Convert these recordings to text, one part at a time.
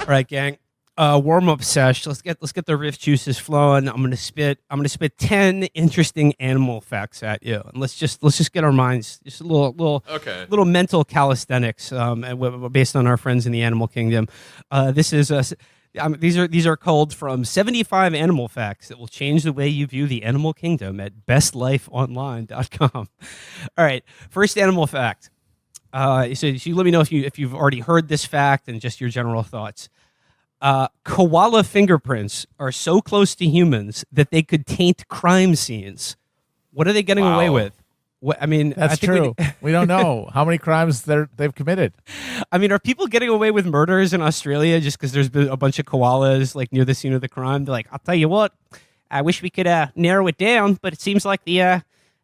All right, gang. Warm up sesh. Let's get the riff juices flowing. I'm gonna spit 10 interesting animal facts at you, and let's just get our minds just a little mental calisthenics based on our friends in the animal kingdom. These are culled from 75 animal facts that will change the way you view the animal kingdom at bestlifeonline.com. All right, first animal fact. So you let me know if you've already heard this fact and just your general thoughts. Koala fingerprints are so close to humans that they could taint crime scenes. What are they getting away with? That's true. We don't know how many crimes they've committed. I mean, are people getting away with murders in Australia just because there's been a bunch of koalas like near the scene of the crime? They're like, I'll tell you what, I wish we could narrow it down, but it seems like the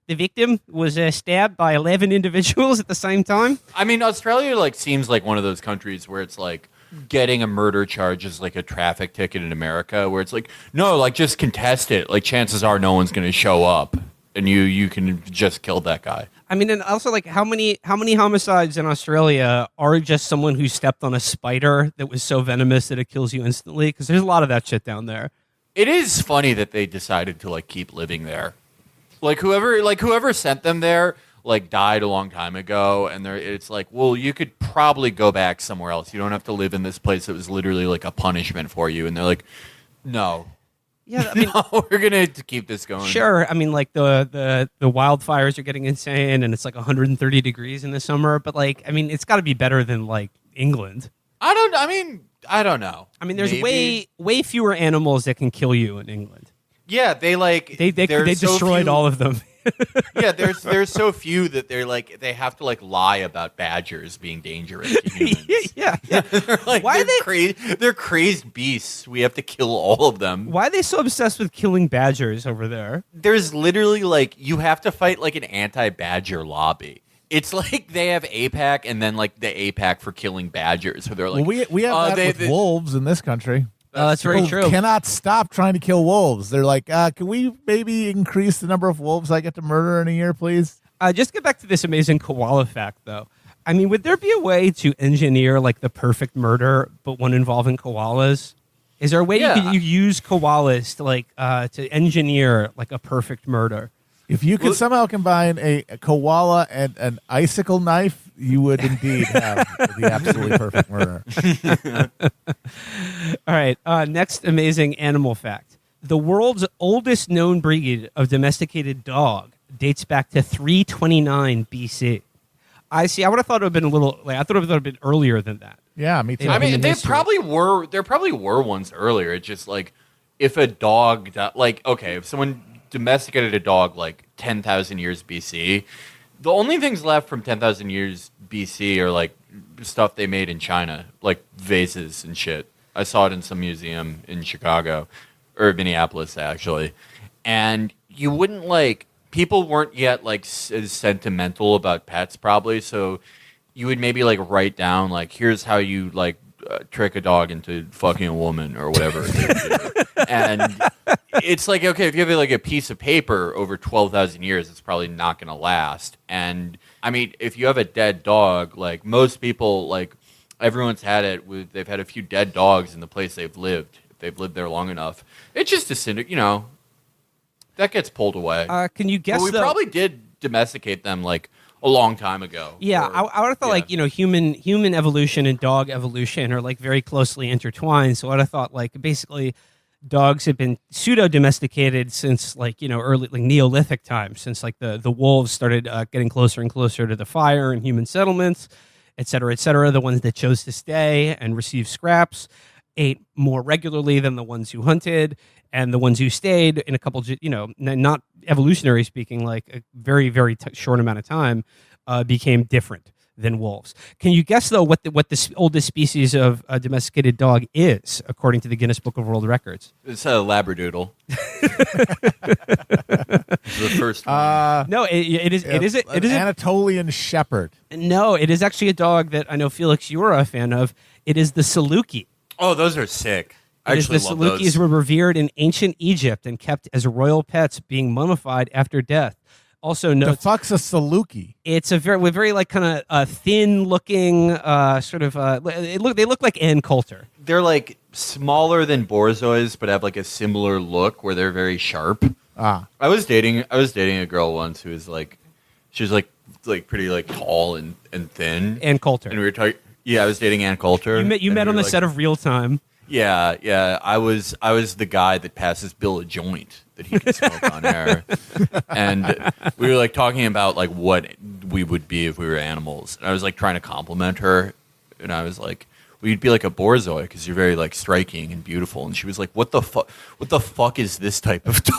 victim was stabbed by 11 individuals at the same time. I mean, Australia seems like one of those countries where it's like getting a murder charge is like a traffic ticket in America, where it's like, no, just contest it. Chances are no one's going to show up, and you can just kill that guy. I mean, and also how many homicides in Australia are just someone who stepped on a spider that was so venomous that it kills you instantly? Because there's a lot of that shit down there. It is funny that they decided to keep living there. Whoever sent them there died a long time ago, and it's like, well, you could probably go back somewhere else. You don't have to live in this place that was literally a punishment for you. And they're like, no. Yeah, I mean, no, we're gonna keep this going. Sure, I mean, the wildfires are getting insane, and it's 130 degrees in the summer. But it's got to be better than England. I don't know. I mean, there's way fewer animals that can kill you in England. Yeah, they destroyed all of them. Yeah, there's so few that they have to lie about badgers being dangerous to humans. yeah. They're crazed beasts. We have to kill all of them. Why are they so obsessed with killing badgers over there? There's literally you have to fight an anti-badger lobby. It's they have APAC and then the APAC for killing badgers. So they're we have that with wolves in this country. That's very true. Cannot stop trying to kill wolves. They're like, can we maybe increase the number of wolves I get to murder in a year, please? Just get back to this amazing koala fact, though. I mean, would there be a way to engineer the perfect murder, but one involving koalas? Is there a way you use koalas to engineer a perfect murder? If you could somehow combine a koala and an icicle knife, you would indeed have the absolutely perfect murder. All right. Next amazing animal fact. The world's oldest known breed of domesticated dog dates back to 329 BC. I would have thought it would have been I thought it would have been earlier than that. Yeah, me too. I mean, there probably were ones earlier. It's just if a dog, if someone domesticated a dog 10,000 years BC, the only things left from 10,000 years BC are stuff they made in China, vases and shit. I saw it in some museum in Chicago or Minneapolis actually, and you wouldn't people weren't yet as sentimental about pets probably, so you would maybe write down here's how you trick a dog into fucking a woman or whatever. And it's okay, if you have a piece of paper over 12,000 years, it's probably not going to last. And I mean, if you have a dead dog, most people, everyone's had it they've had a few dead dogs in the place they've lived. If they've lived there long enough, it's just that gets pulled away. Can you guess? But we probably did domesticate them a long time ago. Yeah, I would have thought human evolution and dog evolution are very closely intertwined. So I would have thought basically dogs have been pseudo domesticated since early Neolithic times, since the wolves started getting closer and closer to the fire and human settlements, et cetera, et cetera. The ones that chose to stay and receive scraps ate more regularly than the ones who hunted, and the ones who stayed in a couple, not evolutionary speaking, a very, very short amount of time, became different than wolves. Can you guess, though, what the oldest species of domesticated dog is, according to the Guinness Book of World Records? It's a Labradoodle. It's the first one. No, it is an Anatolian Shepherd. No, it is actually a dog that I know, Felix, you're a fan of. It is the Saluki. Oh, those are sick. The Salukis were revered in ancient Egypt and kept as royal pets, being mummified after death. also The notes fuck's a Saluki? it's a very like kind of thin looking sort of. They look like Ann Coulter. They're like smaller than borzois, but have like a similar look where they're very sharp. Ah, I was dating a girl once who was like, she was like pretty like tall and thin. Ann Coulter. And we were talking. Yeah, I was dating Ann Coulter. You met on the set of Real Time. Yeah. I was the guy that passes Bill a joint that he can smoke on air, and we were like talking about like what we would be if we were animals. And I was like trying to compliment her, and I was like, "Well, you'd be like a borzoi because you're very like striking and beautiful." And she was like, "What the fuck? What the fuck is this type of dog?"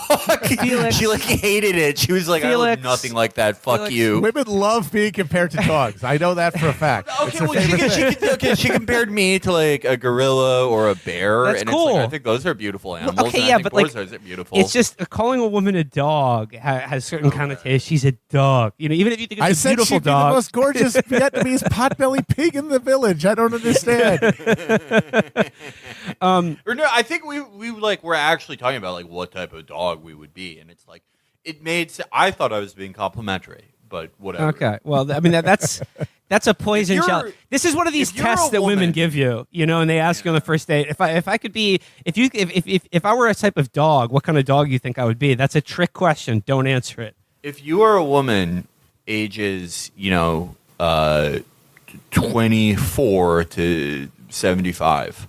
She like hated it. She was like, "I look nothing like that. Fuck you." women love being compared to dogs. I know that for a fact. It's their favorite thing. She compared me to like a gorilla or a bear. That's and cool. It's like, I think those are beautiful animals. okay, and yeah, I think but, like, borzois are beautiful. It's just calling a woman a dog has certain connotations. She's a dog. You know, even if you think it's I a said beautiful she'd be dog. the most gorgeous Vietnamese potbelly pig in the village. I don't understand. Or no, I think we like we're actually talking about like what type of dog we would be, and it's like it made. I thought I was being complimentary, but whatever. Okay, well, I mean that's a poison If shell. you're- This is one of these if you're tests a that women woman- give you, you know, and they ask you on the first date if I could be if I were a type of dog, what kind of dog you think I would be? That's a trick question. Don't answer it. If you are a woman, ages 24 to 75,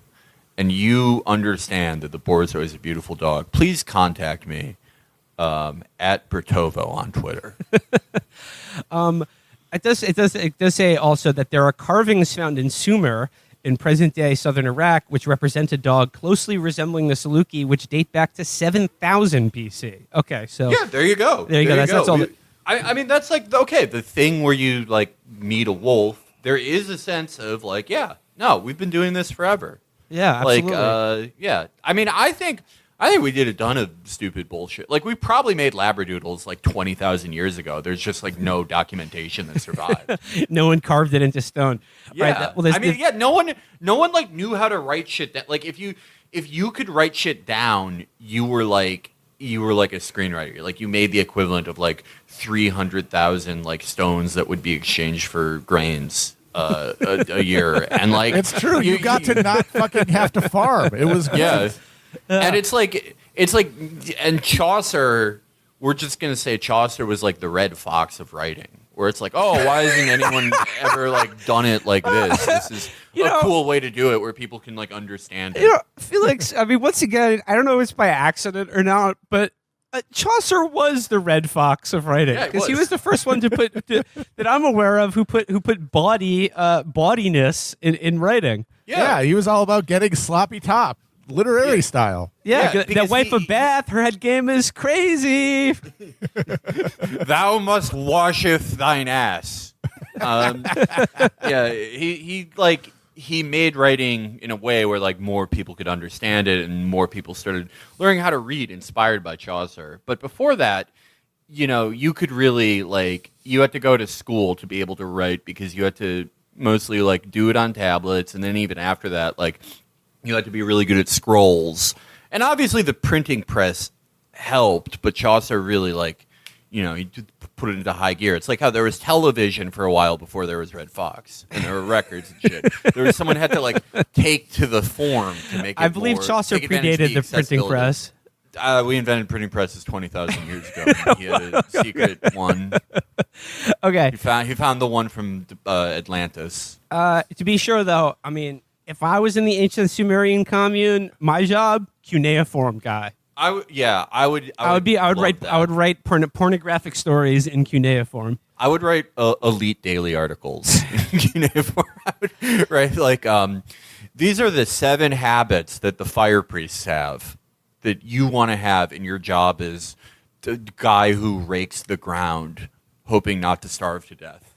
and you understand that the borzoi is a beautiful dog, please contact me at Bertovo on Twitter. It does say also that there are carvings found in Sumer in present-day southern Iraq which represent a dog closely resembling the Saluki, which date back to 7,000 BC. Okay, so Yeah, there you go. There you go. That's all. I mean, that's like okay. The thing where you like meet a wolf, there is a sense of like, yeah, no, we've been doing this forever. Yeah, absolutely. Like, yeah. I mean, I think we did a ton of stupid bullshit. Like, we probably made labradoodles like 20,000 years ago. There's just like no documentation that survived. No one carved it into stone. Yeah. Right, no one like knew how to write shit down. Like, if you could write shit down, you were like a screenwriter. Like, you made the equivalent of like 300,000 like stones that would be exchanged for grains a year. And like, It's true. You got to not fucking have to farm. It was great. yeah. And it's like, and Chaucer, we're just going to say Chaucer was like the Red Fox of writing, where it's like, oh, why hasn't anyone ever like done it like this? This is cool way to do it where people can like understand it. You know, Felix, I mean, once again, I don't know if it's by accident or not, but Chaucer was the Red Fox of writing Yeah, he because he was. was the first one to put that I'm aware of who put bodiness in writing. Yeah, he was all about getting sloppy top, literary style. Yeah, Yeah, that because wife of Bath, her head game is crazy. Thou must washeth thine ass. Yeah, he made writing in a way where like more people could understand it and more people started learning how to read inspired by Chaucer. But before that, you could really like you had to go to school to be able to write because you had to mostly like do it on tablets, and then even after that, like you had to be really good at scrolls. And obviously the printing press helped, but Chaucer really like he put it into high gear. It's like how there was television for a while before there was Red Fox, and there were records and shit. There was someone had to like take to the form to make it. I believe more, Chaucer take advantage of predated the printing accessibility. press. We invented printing presses 20,000 years ago. He had a secret one. Okay. He found the one from Atlantis. To be sure, though, I mean, if I was in the ancient Sumerian commune, my job, cuneiform guy. I would write pornographic stories in cuneiform. I would write elite daily articles in cuneiform. I would write like these are the 7 habits that the fire priests have that you want to have in your job as the guy who rakes the ground, hoping not to starve to death.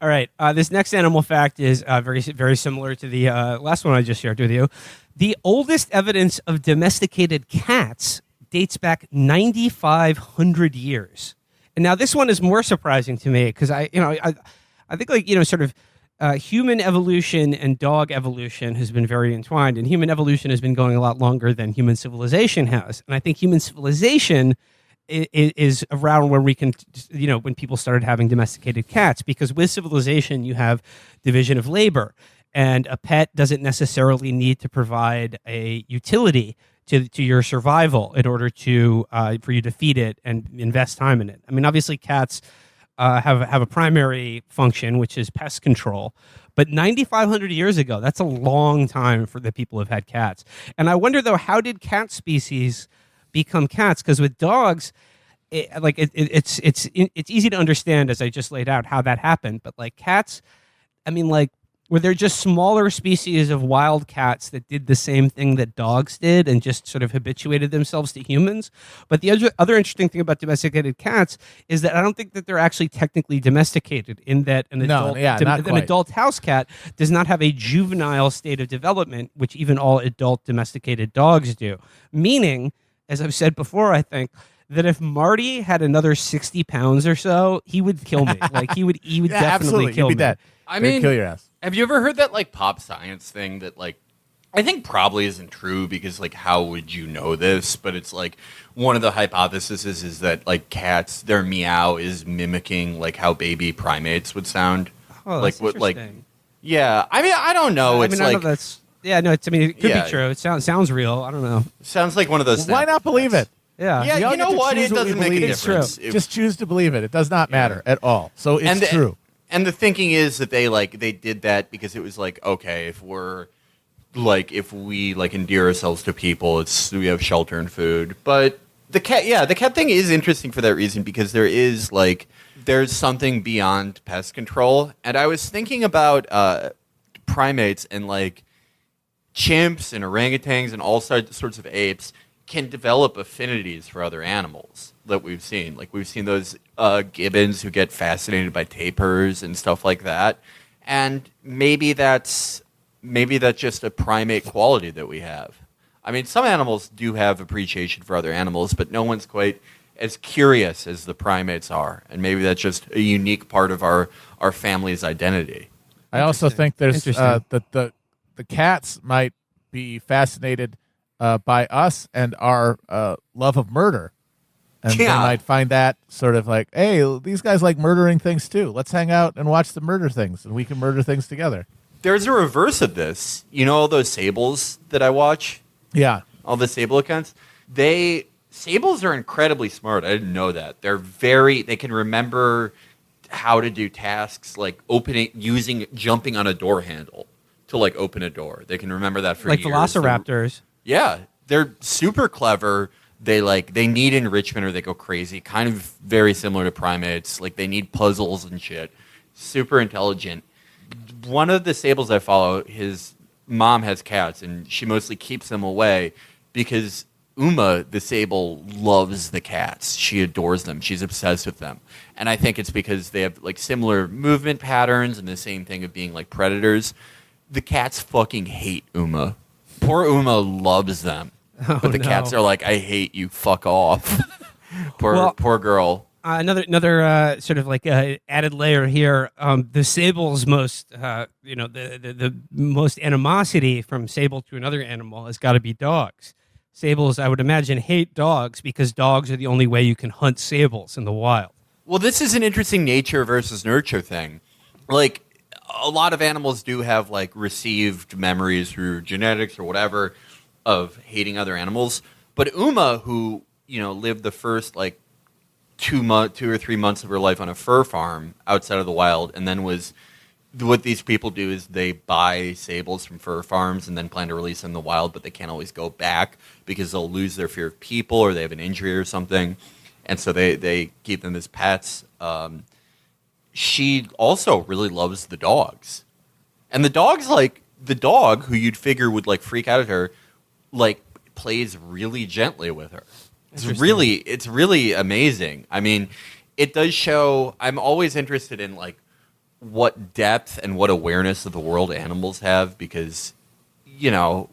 All right. This next animal fact is very, very similar to the last one I just shared with you. The oldest evidence of domesticated cats dates back 9,500 years. And now this one is more surprising to me because I think like, sort of human evolution and dog evolution has been very entwined, and human evolution has been going a lot longer than human civilization has. And I think human civilization is around where we can, when people started having domesticated cats, because with civilization you have division of labor, and a pet doesn't necessarily need to provide a utility to your survival in order to for you to feed it and invest time in it. I mean, obviously cats have a primary function, which is pest control. But 9,500 years ago, that's a long time for the people who've had cats. And I wonder, though, how did cat species become cats? Because with dogs, it's easy to understand, as I just laid out, how that happened. But like cats, I mean, like, were there just smaller species of wild cats that did the same thing that dogs did and just sort of habituated themselves to humans? But the other interesting thing about domesticated cats is that I don't think that they're actually technically domesticated, in that an adult house cat does not have a juvenile state of development, which even all adult domesticated dogs do. Meaning, as I've said before, I think that if Marty had another 60 pounds or so, he would kill me. Like he would definitely kill me. Dead. I mean, kill your ass. Have you ever heard that like pop science thing that like I think probably isn't true, because like how would you know this? But it's like one of the hypotheses is that like cats, their meow is mimicking like how baby primates would sound. Oh, like that's what like interesting. yeah. I mean, I don't know. I It's mean, I know like that's it could be true. It sounds real. I don't know. sounds like one of those. Why not believe it? Yeah. Yeah, We all you know get to what? choose It doesn't we make a believe. difference. Just choose to believe it. It does not matter at all. So it's true. And the thinking is that they did that because it was like, okay, if we endear ourselves to people, we have shelter and food. But the cat thing is interesting for that reason, because there's something beyond pest control. And I was thinking about primates, and like chimps and orangutans and all sorts of apes can develop affinities for other animals that we've seen. Like we've seen those gibbons who get fascinated by tapirs and stuff like that. And maybe that's just a primate quality that we have. I mean, some animals do have appreciation for other animals, but no one's quite as curious as the primates are. And maybe that's just a unique part of our family's identity. I also think there's that the cats might be fascinated by us and our love of murder. And they might find that sort of like, hey, these guys like murdering things too. Let's hang out and watch them murder things, and we can murder things together. There's a reverse of this. You know all those sables that I watch? Yeah. All the sable accounts? Sables are incredibly smart. I didn't know that. They can remember how to do tasks like jumping on a door handle to like open a door. They can remember that for like years. velociraptors. Yeah, they're super clever. They need enrichment or they go crazy. Kind of very similar to primates. Like they need puzzles and shit. Super intelligent. One of the sables I follow, his mom has cats, and she mostly keeps them away because Uma, the sable, loves the cats. She adores them. She's obsessed with them. And I think it's because they have like similar movement patterns and the same thing of being like predators. The cats fucking hate Uma. Poor Uma loves them. But the cats are like, I hate you, fuck off. Poor girl. Another sort of like added layer here. The sable's most, the most animosity from sable to another animal has got to be dogs. Sables, I would imagine, hate dogs because dogs are the only way you can hunt sables in the wild. Well, this is an interesting nature versus nurture thing. Like, a lot of animals do have like received memories through genetics or whatever of hating other animals. But Uma, who lived the first like 2 or 3 months of her life on a fur farm outside of the wild, and then what these people do is they buy sables from fur farms and then plan to release them in the wild, but they can't always go back because they'll lose their fear of people or they have an injury or something, and so they keep them as pets. She also really loves the dogs, and the dogs, like the dog who you'd figure would like freak out at her, like plays really gently with her. It's really amazing. I mean, it does show. I'm always interested in like what depth and what awareness of the world animals have, because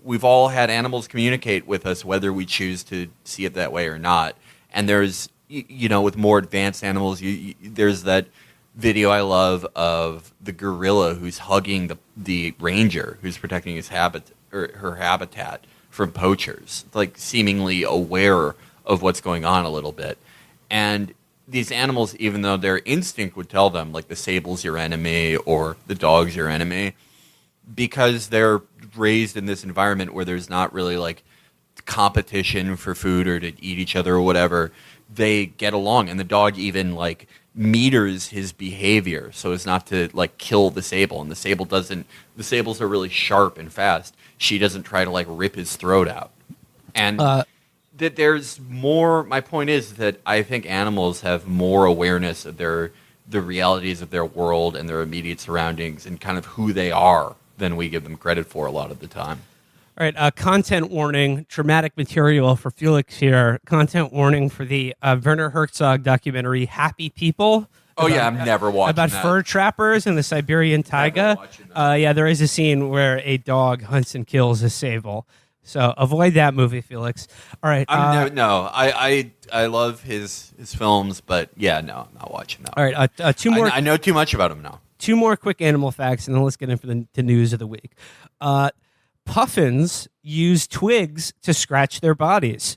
we've all had animals communicate with us whether we choose to see it that way or not. And there's with more advanced animals, there's that video I love of the gorilla who's hugging the ranger who's protecting his her habitat from poachers, like seemingly aware of what's going on a little bit. And these animals, even though their instinct would tell them, like the sable's your enemy or the dog's your enemy, because they're raised in this environment where there's not really like competition for food or to eat each other or whatever, they get along. And the dog even like meters his behavior so as not to like kill the sable. And the sables are really sharp and fast. She doesn't try to like rip his throat out. And that there's more. My point is that I think animals have more awareness of the realities of their world and their immediate surroundings and kind of who they are than we give them credit for a lot of the time. All right, content warning, traumatic material for Felix here. Content warning for the Werner Herzog documentary Happy People. Oh, yeah, I'm never watching about that. Fur trappers in the Siberian taiga. Yeah, there is a scene where a dog hunts and kills a sable. So avoid that movie, Felix. All right. I love his films, but yeah, no, I'm not watching that. All right, two more. I know too much about him now. Two more quick animal facts, and then let's get into the news of the week. Puffins use twigs to scratch their bodies.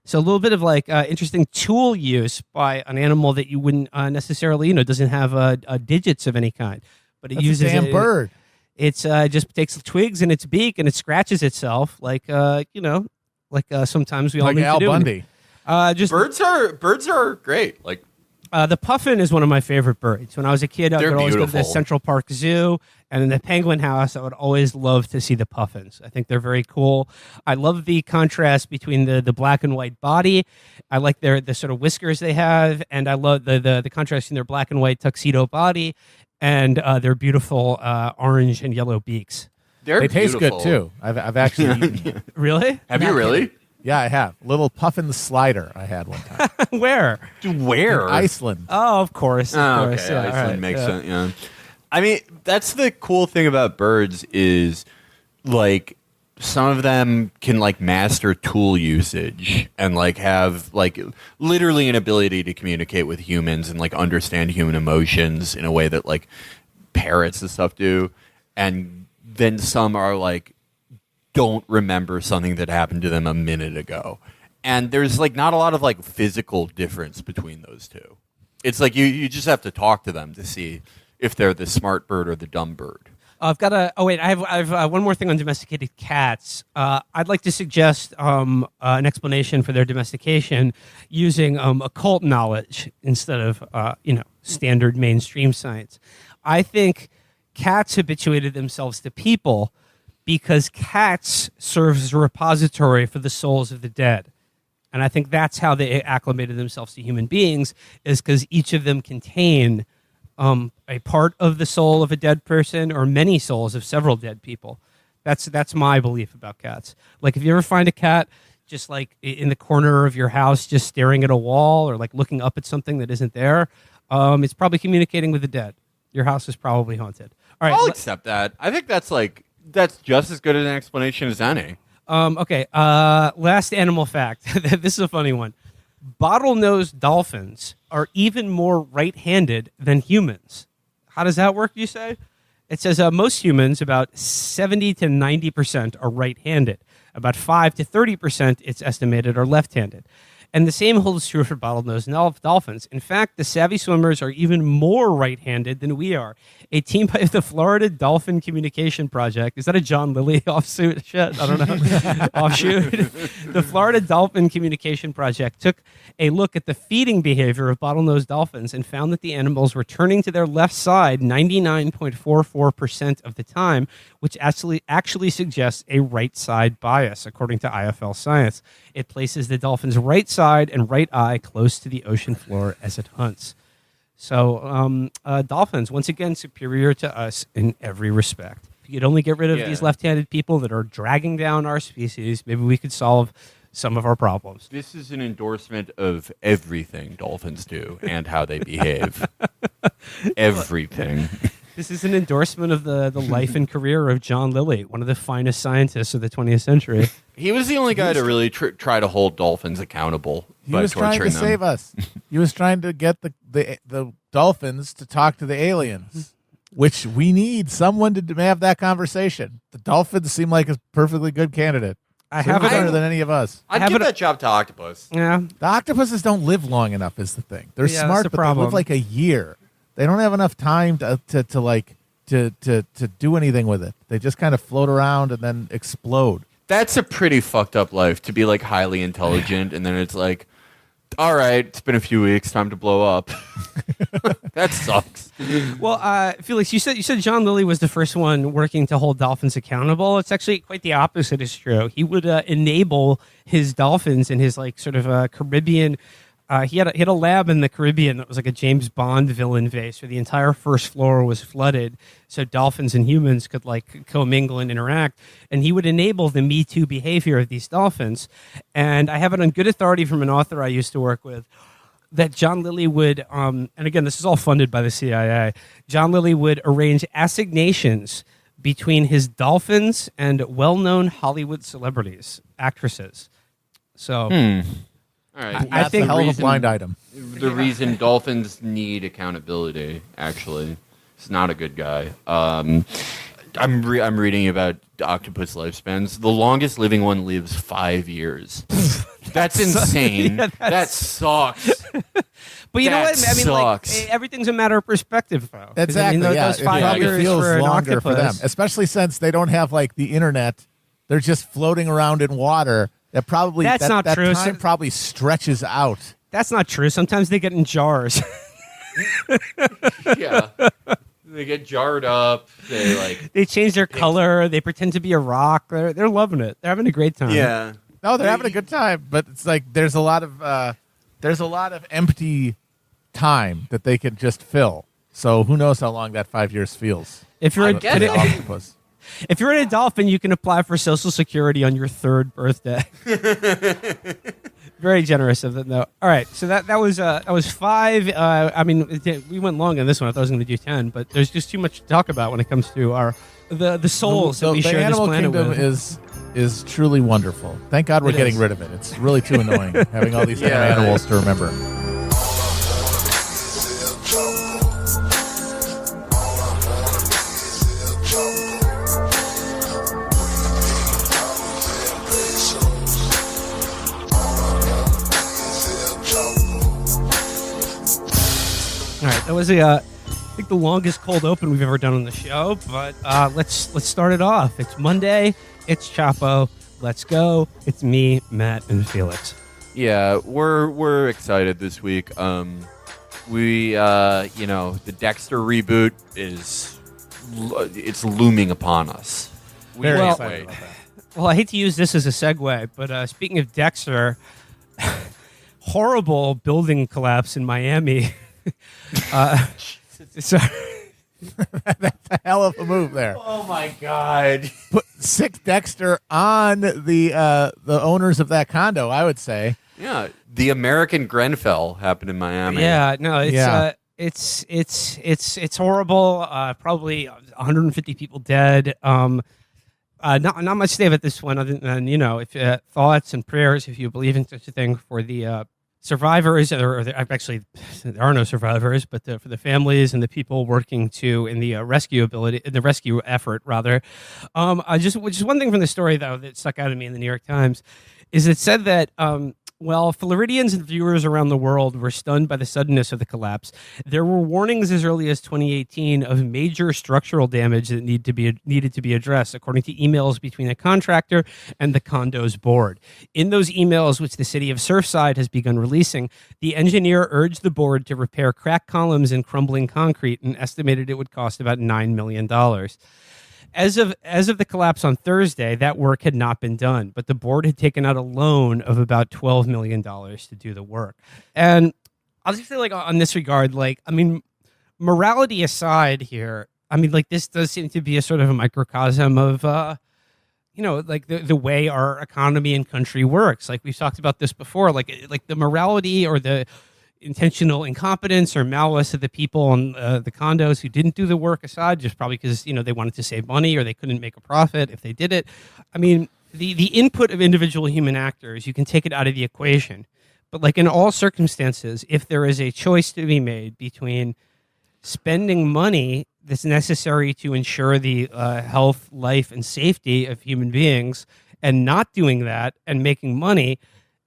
So a little bit of like interesting tool use by an animal that you wouldn't necessarily, doesn't have digits of any kind, but it uses a damn bird. It's just takes the twigs in its beak and it scratches itself like sometimes we all like need Al to do. Bundy. Birds are great. Like the puffin is one of my favorite birds. When I was a kid, I They're would always go to the beautiful. Central Park Zoo and in the Penguin House. I would always love to see the puffins. I think they're very cool. I love the contrast between the black and white body. I like the sort of whiskers they have, and I love the contrast in their black and white tuxedo body and their beautiful orange and yellow beaks. They taste good too. I've actually eaten. Really? Have you really? Yeah, I have. Little puffin slider I had one time. Where? Where? In Iceland. Oh, of course. Of course. Okay. Yeah, Iceland all right, makes yeah. sense. Yeah. I mean, that's the cool thing about birds is like some of them can like master tool usage and like have like literally an ability to communicate with humans and like understand human emotions in a way that like parrots and stuff do. And then some are like don't remember something that happened to them a minute ago. And there's like not a lot of like physical difference between those two. It's like you just have to talk to them to see if they're the smart bird or the dumb bird. I've got a. Oh wait, I have one more thing on domesticated cats. I'd like to suggest an explanation for their domestication using occult knowledge instead of standard mainstream science. I think cats habituated themselves to people because cats serve as a repository for the souls of the dead, and I think that's how they acclimated themselves to human beings, is because each of them contain a part of the soul of a dead person or many souls of several dead people. That's my belief about cats. Like if you ever find a cat just like in the corner of your house, just staring at a wall or like looking up at something that isn't there, it's probably communicating with the dead. Your house is probably haunted. All right, I'll accept that. I think that's just as good an explanation as any. Okay. Last animal fact. This is a funny one. Bottlenose dolphins are even more right-handed than humans. How does that work, you say? It says most humans, about 70 to 90%, are right-handed. About 5 to 30%, it's estimated, are left-handed. And the same holds true for bottlenose dolphins. In fact, the savvy swimmers are even more right-handed than we are. A team by the Florida Dolphin Communication Project. Is that a John Lilly offshoot? Shit, I don't know. Offshoot. The Florida Dolphin Communication Project took a look at the feeding behavior of bottlenose dolphins and found that the animals were turning to their left side 99.44% of the time, which actually suggests a right side bias, according to IFL Science. It places the dolphin's right side and right eye close to the ocean floor as it hunts. So dolphins, once again, superior to us in every respect. If you could only get rid of these left-handed people that are dragging down our species, maybe we could solve some of our problems. This is an endorsement of everything dolphins do and how they behave. Everything. This is an endorsement of the life and career of John Lilly, one of the finest scientists of the 20th century. He was the only guy to really try to hold dolphins accountable by was trying to torturing them. save us. He was trying to get the dolphins to talk to the aliens, which we need someone to have that conversation. The dolphins seem like a perfectly good candidate. I have it better than any of us. I'd give that job to Octopus. Yeah, the octopuses don't live long enough. Is the thing. They're smart, but they live like a year. They don't have enough time to do anything with it. They just kind of float around and then explode. That's a pretty fucked up life to be like highly intelligent and then it's like, all right, it's been a few weeks, time to blow up. That sucks. Well, Felix, you said John Lilly was the first one working to hold dolphins accountable. It's actually quite the opposite is true. He would enable his dolphins in his like sort of Caribbean. He had a lab in the Caribbean that was like a James Bond villain vase, where the entire first floor was flooded, so dolphins and humans could like commingle and interact. And he would enable the Me Too behavior of these dolphins. And I have it on good authority from an author I used to work with that John Lilly would, and again, this is all funded by the CIA. John Lilly would arrange assignations between his dolphins and well-known Hollywood celebrities, actresses. So. All right. I think a hell of a blind item. The reason dolphins need accountability, actually, is not a good guy. I'm reading about octopus lifespans. The longest living one lives 5 years. That's insane. That sucks. But you know what? I mean, sucks. like, everything's a matter of perspective, though. Exactly. Those 5 years feels for an longer octopus. for them, especially since they don't have like the internet. They're just floating around in water. That's not true. Time probably stretches out. That's not true. Sometimes they get in jars. Yeah. They get jarred up. They change their color. They pretend to be a rock. They're loving it. They're having a great time. Yeah. No, they're having a good time, but it's like there's a lot of empty time that they can just fill. So who knows how long that 5 years feels? If you're an octopus. If you're in a dolphin, you can apply for Social Security on your 3rd birthday. Very generous of them, though. All right, so that was 5. I mean, we went long on this one. I thought I was going to do 10, but there's just too much to talk about when it comes to the souls that we share this planet with. The animal kingdom is truly wonderful. Thank God we're getting rid of it. It's really too annoying having all these animals to remember. All right, that was I think the longest cold open we've ever done on the show, but let's start it off. It's Monday. It's Chapo. Let's go. It's me, Matt, and Felix. Yeah, we're excited this week. We the Dexter reboot it's looming upon us. Very excited about that. Well, I hate to use this as a segue, but speaking of Dexter, horrible building collapse in Miami. Sorry. That's a hell of a move there. Oh my God! Put sick Dexter on the owners of that condo, I would say. Yeah, the American Grenfell happened in Miami. Yeah, no, it's horrible. Probably 150 people dead. Not much to say about this one, other than if thoughts and prayers, if you believe in such a thing, for the survivors, actually there are no survivors, but for the families and the people working in the rescue effort, rather. Just one thing from the story though that stuck out at me in the New York Times is it said that Floridians and viewers around the world were stunned by the suddenness of the collapse. There were warnings as early as 2018 of major structural damage that needed to be addressed, according to emails between a contractor and the condo's board. In those emails, which the city of Surfside has begun releasing, the engineer urged the board to repair cracked columns and crumbling concrete and estimated it would cost about $9 million. As of the collapse on Thursday, that work had not been done, but the board had taken out a loan of about $12 million to do the work. And I'll just say, on this regard, morality aside here, this does seem to be a sort of a microcosm of, the way our economy and country works. Like we've talked about this before, like the morality or the intentional incompetence or malice of the people on the condos who didn't do the work aside, just probably because they wanted to save money or they couldn't make a profit if they did it. The input of individual human actors, you can take it out of the equation, but in all circumstances, if there is a choice to be made between spending money that's necessary to ensure the health, life, and safety of human beings and not doing that and making money,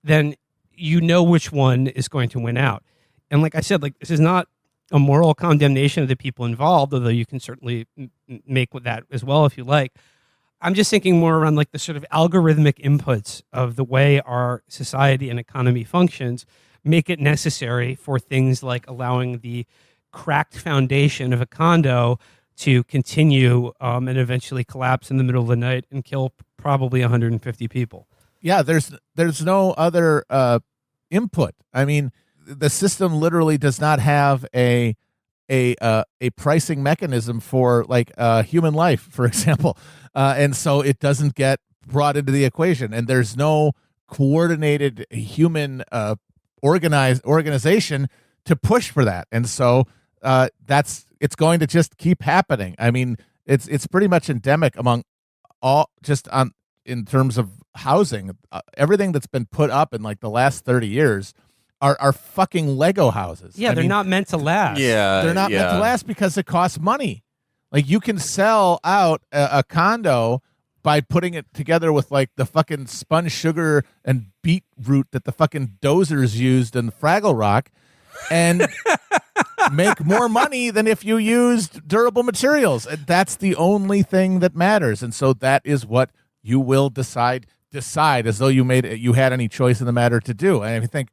then you know which one is going to win out. And like I said, like this is not a moral condemnation of the people involved, although you can certainly make with that as well if you like. I'm just thinking more around like the sort of algorithmic inputs of the way our society and economy functions make it necessary for things like allowing the cracked foundation of a condo to continue and eventually collapse in the middle of the night and kill probably 150 people. Yeah, there's no other input. I mean, the system literally does not have a pricing mechanism for like human life, for example, and so it doesn't get brought into the equation. And there's no coordinated human organization to push for that. And so it's going to just keep happening. I mean, it's pretty much endemic among all, just on in terms of housing. Everything that's been put up in like the last 30 years are fucking Lego houses. Yeah, they're not meant to last. Yeah, they're not meant to last because it costs money. Like you can sell out a condo by putting it together with like the fucking spun sugar and beetroot that the fucking dozers used in Fraggle Rock, and make more money than if you used durable materials. And that's the only thing that matters. And so that is what you will decide as though you had any choice in the matter to do. And I think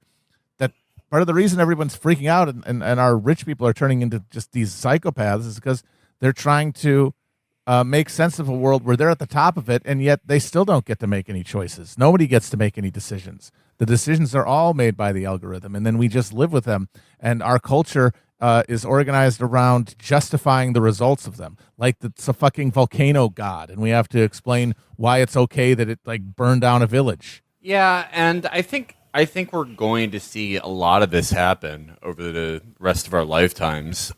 that part of the reason everyone's freaking out and our rich people are turning into just these psychopaths is because they're trying to make sense of a world where they're at the top of it, and yet they still don't get to make any choices. Nobody gets to make any decisions. The decisions are all made by the algorithm, and then we just live with them. And our culture is organized around justifying the results of them. Like it's a fucking volcano god, and we have to explain why it's okay that it like burned down a village. Yeah, and I think we're going to see a lot of this happen over the rest of our lifetimes.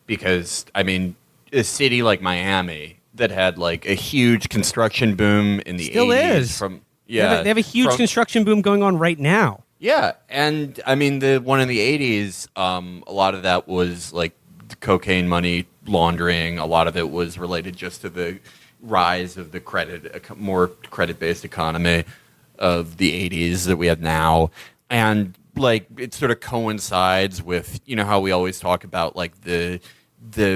Because, I mean, a city like Miami that had like a huge construction boom in the 80s. Still is. They have a huge construction boom going on right now. Yeah, and I mean, the one in the 80s, a lot of that was like cocaine money laundering. A lot of it was related just to the rise of the more credit-based economy of the 80s that we have now. And like it sort of coincides with, you know, how we always talk about like the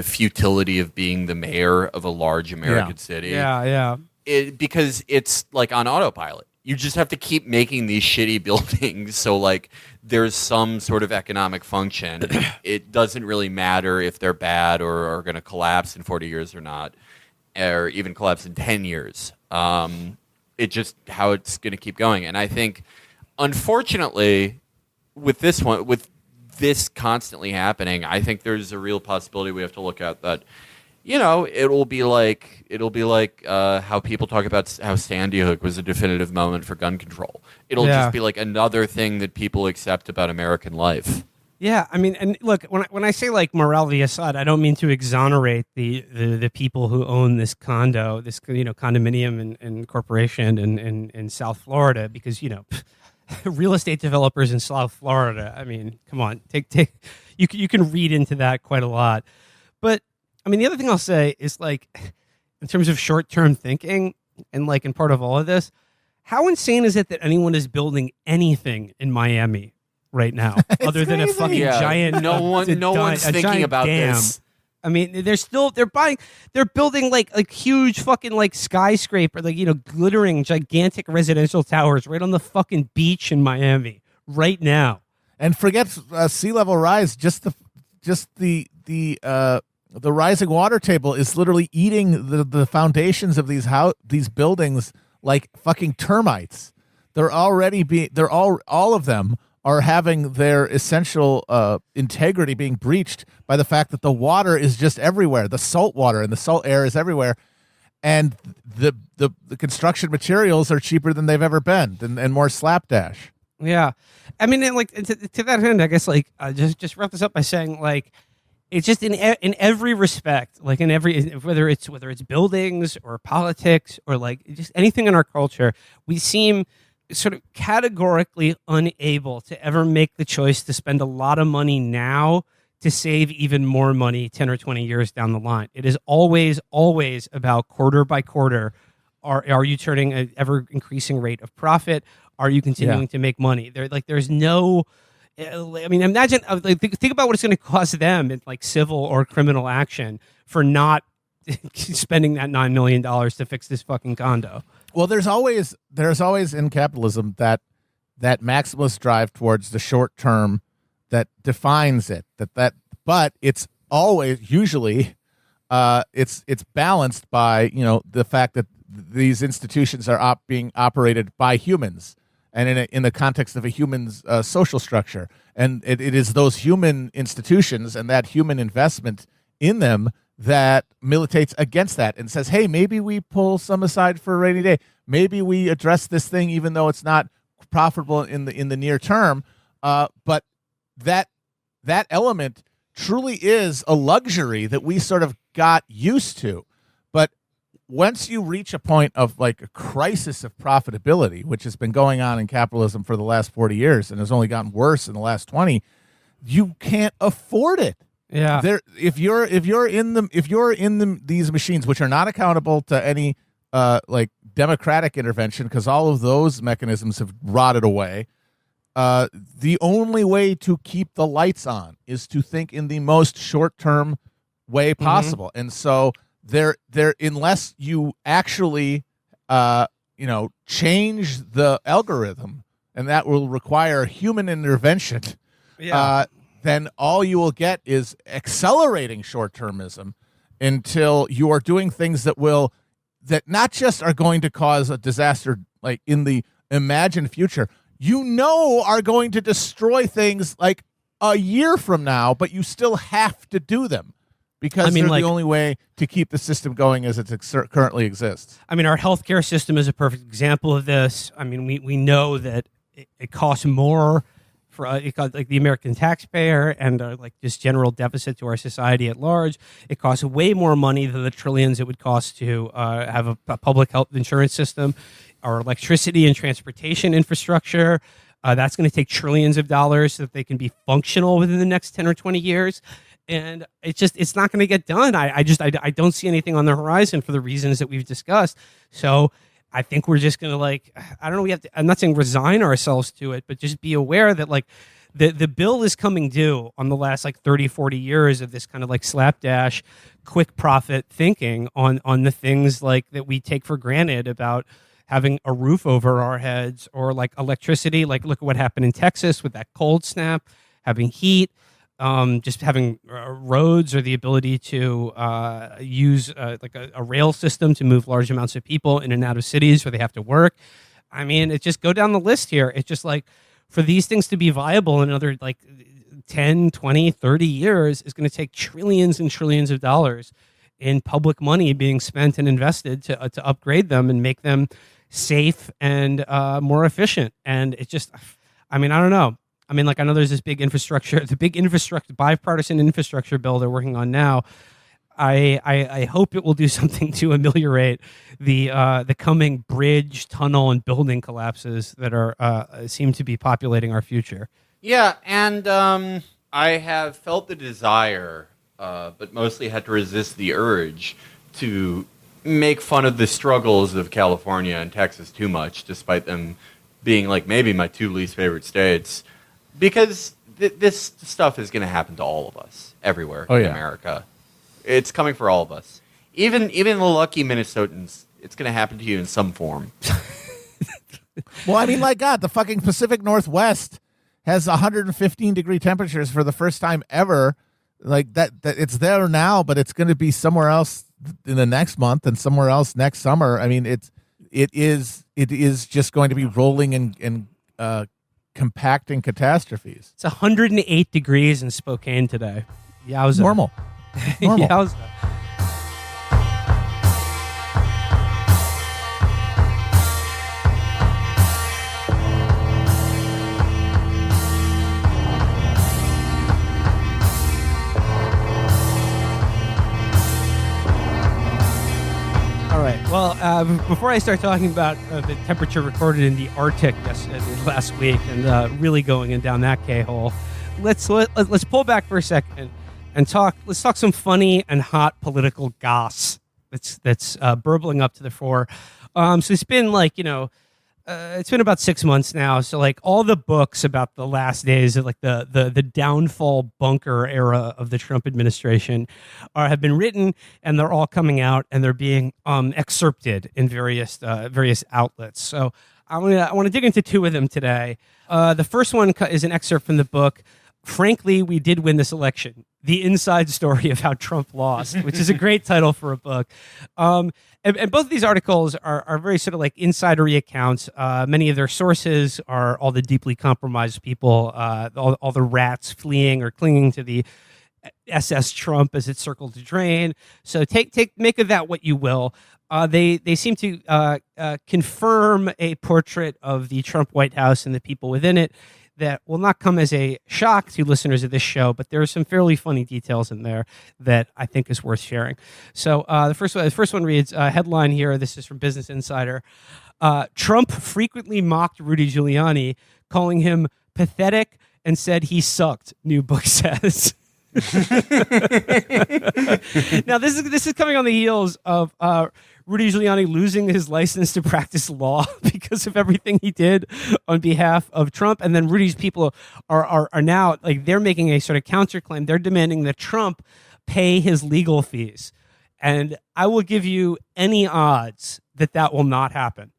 futility of being the mayor of a large American city. Yeah. Because it's like on autopilot. You just have to keep making these shitty buildings so like there's some sort of economic function. It doesn't really matter if they're bad or are going to collapse in 40 years or not, or even collapse in 10 years. It's just how it's going to keep going. And I think, unfortunately, with this constantly happening, I think there's a real possibility we have to look at that. You know, it'll be like how people talk about how Sandy Hook was a definitive moment for gun control. It'll just be like another thing that people accept about American life. Yeah, I mean, and look, when I say like morality aside, I don't mean to exonerate the people who own this condo, this condominium and corporation in South Florida, because real estate developers in South Florida. I mean, come on, you can read into that quite a lot, but. I mean, the other thing I'll say is, like, in terms of short-term thinking and, like, in part of all of this, how insane is it that anyone is building anything in Miami right now other than a fucking giant... No one's thinking about this. I mean, they're building, like huge fucking, like, skyscraper, like, glittering, gigantic residential towers right on the fucking beach in Miami right now. And forget sea level rise, just the rising water table is literally eating the foundations of these buildings like fucking termites. They're already all of them are having their essential integrity being breached by the fact that the water is just everywhere. The salt water and the salt air is everywhere, and the construction materials are cheaper than they've ever been and more slapdash. Yeah, I mean, like to that end, I guess like just wrap this up by saying like. It's just in every respect, like in every whether it's buildings or politics or like just anything in our culture, we seem sort of categorically unable to ever make the choice to spend a lot of money now to save even more money 10 or 20 years down the line. It is always about quarter by quarter Are you turning an ever increasing rate of profit? Are you continuing to make money? There's no. I mean, imagine. Think about what it's going to cost them in like civil or criminal action for not spending that $9 million to fix this fucking condo. Well, there's always in capitalism that maximalist drive towards the short term that defines it. But it's always usually it's balanced by the fact that these institutions are being operated by humans and in the context of a human's social structure, and it is those human institutions and that human investment in them that militates against that and says, hey, maybe we pull some aside for a rainy day. Maybe we address this thing even though it's not profitable in the near term. But that element truly is a luxury that we sort of got used to. But once you reach a point of like a crisis of profitability, which has been going on in capitalism for the last 40 years and has only gotten worse in the last 20, you can't afford it. Yeah. If you're in these machines, which are not accountable to any like democratic intervention, because all of those mechanisms have rotted away. The only way to keep the lights on is to think in the most short-term way possible, and so there unless you actually change the algorithm, and that will require human intervention. Then all you will get is accelerating short-termism until you are doing things that not just are going to cause a disaster like in the imagined future, are going to destroy things like a year from now, but you still have to do them because they're the only way to keep the system going as it currently exists. I mean, our healthcare system is a perfect example of this. I mean, we know that it costs more for like the American taxpayer and like this general deficit to our society at large. It costs way more money than the trillions it would cost to have a public health insurance system. Our electricity and transportation infrastructure, that's going to take trillions of dollars so that they can be functional within the next 10 or 20 years. And it's not going to get done. I don't see anything on the horizon for the reasons that we've discussed. So I think we're just going to I don't know. I'm not saying resign ourselves to it, but just be aware that like the bill is coming due on the last like 30, 40 years of this kind of like slapdash, quick profit thinking on the things like that we take for granted about having a roof over our heads or like electricity. Like look at what happened in Texas with that cold snap, having heat. Just having roads or the ability to use like a rail system to move large amounts of people in and out of cities where they have to work. I mean, it just go down the list here. It's just like for these things to be viable in another like 10, 20, 30 years is going to take trillions and trillions of dollars in public money being spent and invested to upgrade them and make them safe and more efficient. And it just, I mean, I don't know. I mean, like I know there's this big bipartisan infrastructure bill they're working on now. I hope it will do something to ameliorate the coming bridge, tunnel, and building collapses that are seem to be populating our future. Yeah, and I have felt the desire, but mostly had to resist the urge to make fun of the struggles of California and Texas too much, despite them being like maybe my two least favorite states. Because this stuff is going to happen to all of us everywhere in America. It's coming for all of us. Even the lucky Minnesotans, it's going to happen to you in some form. Well, I mean, like God, the fucking Pacific Northwest has 115-degree temperatures for the first time ever. Like that it's there now, but it's going to be somewhere else in the next month and somewhere else next summer. I mean, it is just going to be rolling and compacting catastrophes. It's 108 degrees in Spokane today. Yowza. Normal. Yowza. All right. Well, before I start talking about the temperature recorded in the Arctic last week and really going in down that K-hole, let's pull back for a second and talk. Let's talk some funny and hot political goss that's burbling up to the fore. So it's been it's been about 6 months now. So like all the books about the last days of like the downfall bunker era of the Trump administration have been written, and they're all coming out and they're being excerpted in various outlets. So I want to dig into two of them today. The first one is an excerpt from the book, Frankly, We Did Win This Election: The Inside Story of How Trump Lost, which is a great title for a book. And both of these articles are very sort of like insidery accounts. Many of their sources are all the deeply compromised people, all the rats fleeing or clinging to the SS Trump as it circled the drain. So make of that what you will. They seem to confirm a portrait of the Trump White House and the people within it that will not come as a shock to listeners of this show, but there are some fairly funny details in there that I think is worth sharing. So the first one reads, headline here, this is from Business Insider, Trump frequently mocked Rudy Giuliani, calling him pathetic and said he sucked, new book says. Now, this is coming on the heels of Rudy Giuliani losing his license to practice law because of everything he did on behalf of Trump. And then Rudy's people are now, like, they're making a sort of counterclaim. They're demanding that Trump pay his legal fees. And I will give you any odds that will not happen.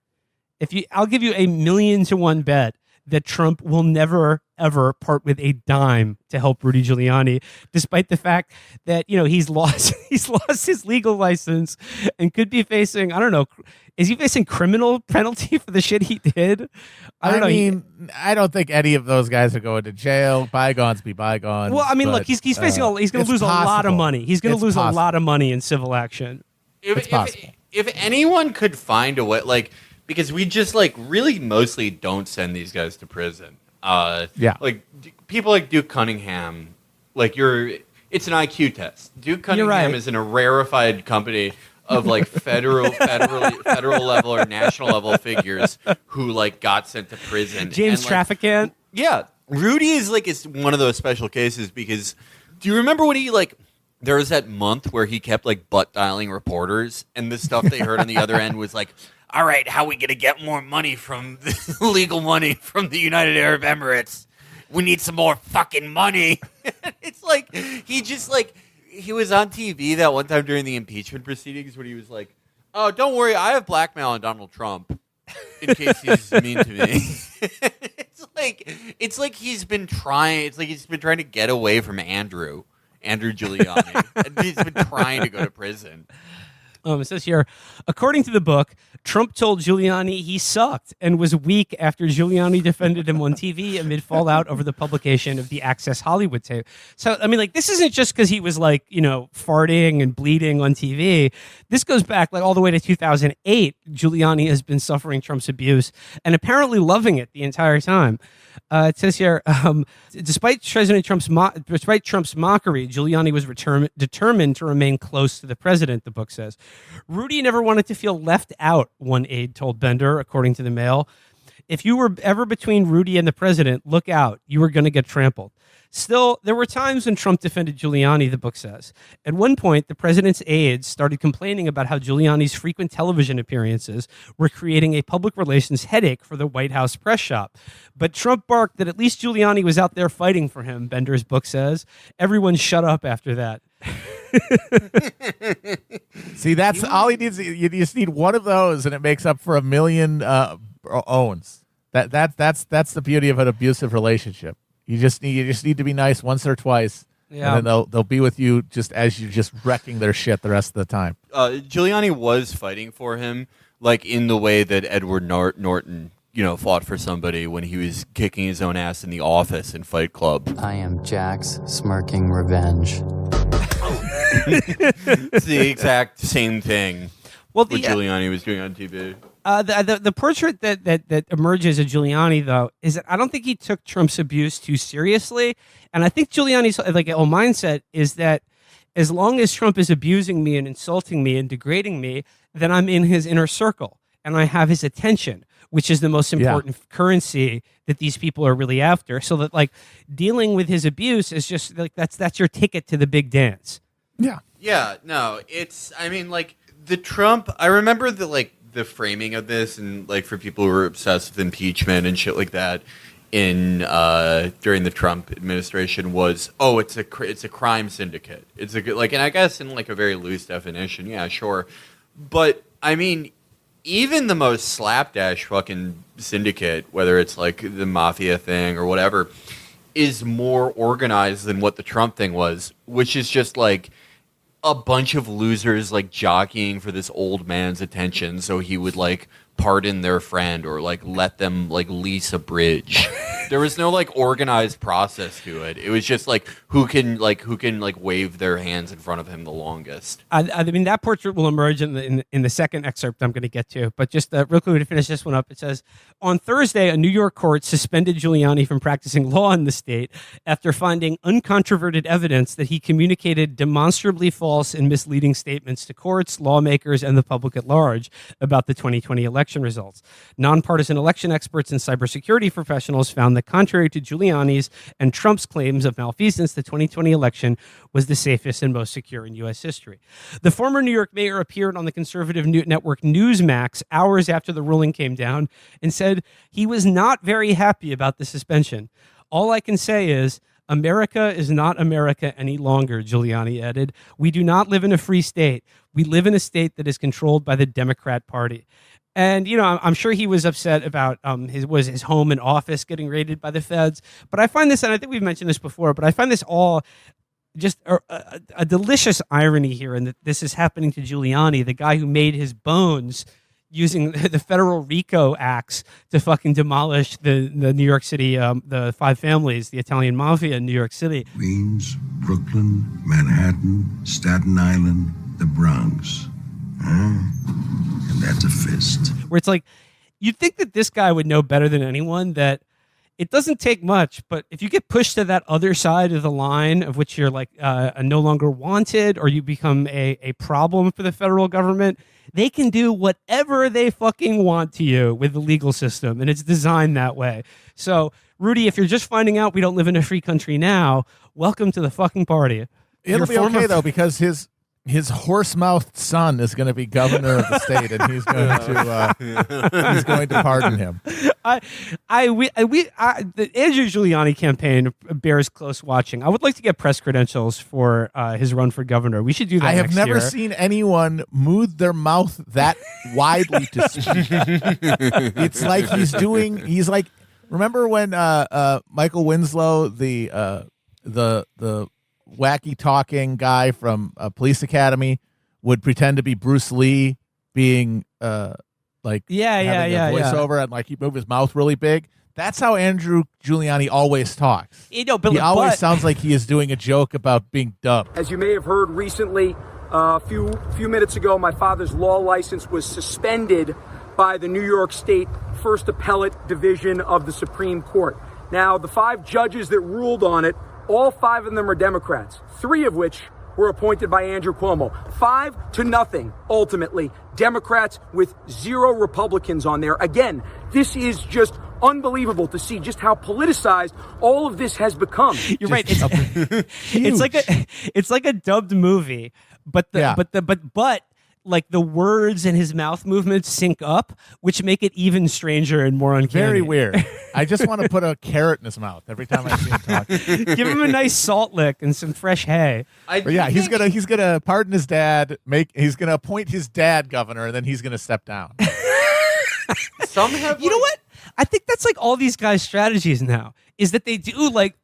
I'll give you 1,000,000 to 1 bet that Trump will never, ever part with a dime to help Rudy Giuliani, despite the fact that, he's lost his legal license and could be facing, I don't know, is he facing criminal penalty for the shit he did? I mean, I don't think any of those guys are going to jail. Bygones be bygones. Well, I mean, look, he's facing he's going to lose a lot of money. He's going to lose a lot of money in civil action. It's possible. If anyone could find a way, like, because we just really mostly don't send these guys to prison. Like people like Duke Cunningham, it's an IQ test. Duke Cunningham is in a rarefied company of federal level or national level figures who got sent to prison. James Trafficant. Yeah, Rudy is one of those special cases because do you remember when he there was that month where he kept butt dialing reporters and the stuff they heard on the other end was all right, how are we going to get more money from legal money from the United Arab Emirates? We need some more fucking money. It's he was on TV that one time during the impeachment proceedings when he was like, oh, don't worry, I have blackmail on Donald Trump in case he's mean to me. It's like he's been trying to get away from Andrew Giuliani. And he's been trying to go to prison. It says here, according to the book, Trump told Giuliani he sucked and was weak after Giuliani defended him on TV amid fallout over the publication of the Access Hollywood tape. So, I mean, this isn't just because he was farting and bleeding on TV. This goes back all the way to 2008. Giuliani has been suffering Trump's abuse and apparently loving it the entire time. It says here, despite Trump's mockery, Giuliani was determined to remain close to the president, the book says. Rudy never wanted to feel left out, one aide told Bender, according to the Mail. If you were ever between Rudy and the president, look out. You were going to get trampled. Still, there were times when Trump defended Giuliani, the book says. At one point, the president's aides started complaining about how Giuliani's frequent television appearances were creating a public relations headache for the White House press shop. But Trump barked that at least Giuliani was out there fighting for him, Bender's book says. Everyone shut up after that. See, that's all he needs. You just need one of those, and it makes up for 1,000,000 owns. That's the beauty of an abusive relationship. You just need to be nice once or twice, and then they'll be with you just as you're just wrecking their shit the rest of the time. Giuliani was fighting for him, in the way that Edward Norton, fought for somebody when he was kicking his own ass in The Office and Fight Club. I am Jack's smirking revenge. It's the exact same thing. What Giuliani was doing on TV. The portrait that emerges of Giuliani, though, is that I don't think he took Trump's abuse too seriously. And I think Giuliani's whole mindset is that as long as Trump is abusing me and insulting me and degrading me, then I'm in his inner circle and I have his attention, which is the most important currency that these people are really after. So that dealing with his abuse is just that's your ticket to the big dance. Yeah. Yeah. No, it's, I mean, the Trump, I remember the the framing of this, and like for people who are obsessed with impeachment and shit like that, in during the Trump administration was, it's a crime syndicate. It's a good, like, and I guess in like a very loose definition, yeah, sure, but I mean, even the most slapdash fucking syndicate, whether it's like the mafia thing or whatever, is more organized than what the Trump thing was, which is just like a bunch of losers like jockeying for this old man's attention so he would like pardon their friend or like let them like lease a bridge. There was no like organized process to it. It was just like who can wave their hands in front of him the longest. I mean, that portrait will emerge in the second excerpt I'm going to get to. But just real quickly to finish this one up, it says, on Thursday, a New York court suspended Giuliani from practicing law in the state after finding uncontroverted evidence that he communicated demonstrably false and misleading statements to courts, lawmakers, and the public at large about the 2020 election results. Nonpartisan election experts and cybersecurity professionals found that contrary to Giuliani's and Trump's claims of malfeasance, the 2020 election was the safest and most secure in U.S. history. The former New York mayor appeared on the conservative network Newsmax hours after the ruling came down and said he was not very happy about the suspension. All I can say is, America is not America any longer, Giuliani added. We do not live in a free state. We live in a state that is controlled by the Democrat Party. And, you know, I'm sure he was upset about his home and office getting raided by the feds. But I find this, and I think we've mentioned this before, but I find this all just a delicious irony here, and that this is happening to Giuliani, the guy who made his bones using the federal RICO acts to fucking demolish the New York City, the five families, the Italian mafia in New York City. Queens, Brooklyn, Manhattan, Staten Island, the Bronx. And that's a fist. Where it's like, you'd think that this guy would know better than anyone that it doesn't take much, but if you get pushed to that other side of the line of which you're like no longer wanted, or you become a problem for the federal government, they can do whatever they fucking want to you with the legal system, and it's designed that way. So, Rudy, if you're just finding out we don't live in a free country now, welcome to the fucking party. It'll be okay, though, because his horse-mouthed son is going to be governor of the state, and he's going to pardon him. The Andrew Giuliani campaign bears close watching. I would like to get press credentials for his run for governor. We should do that. I have never year. seen anyone move their mouth that widely to speak. It's like he's like, remember when Michael Winslow, the wacky talking guy from Police Academy, would pretend to be Bruce Lee, being having a voiceover and like he'd move his mouth really big. That's how Andrew Giuliani always talks. He always sounds like he is doing a joke about being dumb. As you may have heard recently, a few minutes ago, my father's law license was suspended by the New York State First Appellate Division of the Supreme Court. Now, the 5 judges that ruled on it, all 5 of them are Democrats, 3 of which were appointed by Andrew Cuomo. 5-0, ultimately. Democrats with 0 Republicans on there. Again, this is just unbelievable to see just how politicized all of this has become. You're right. It's like a dubbed movie, but like the words and his mouth movements sync up, which make it even stranger and more uncanny. Very weird. I just want to put a carrot in his mouth every time I see him talk. Give him a nice salt lick and some fresh hay. He's gonna pardon his dad. He's gonna appoint his dad governor, and then he's gonna step down. Some have. You know what? I think that's like all these guys' strategies now. Is that they do like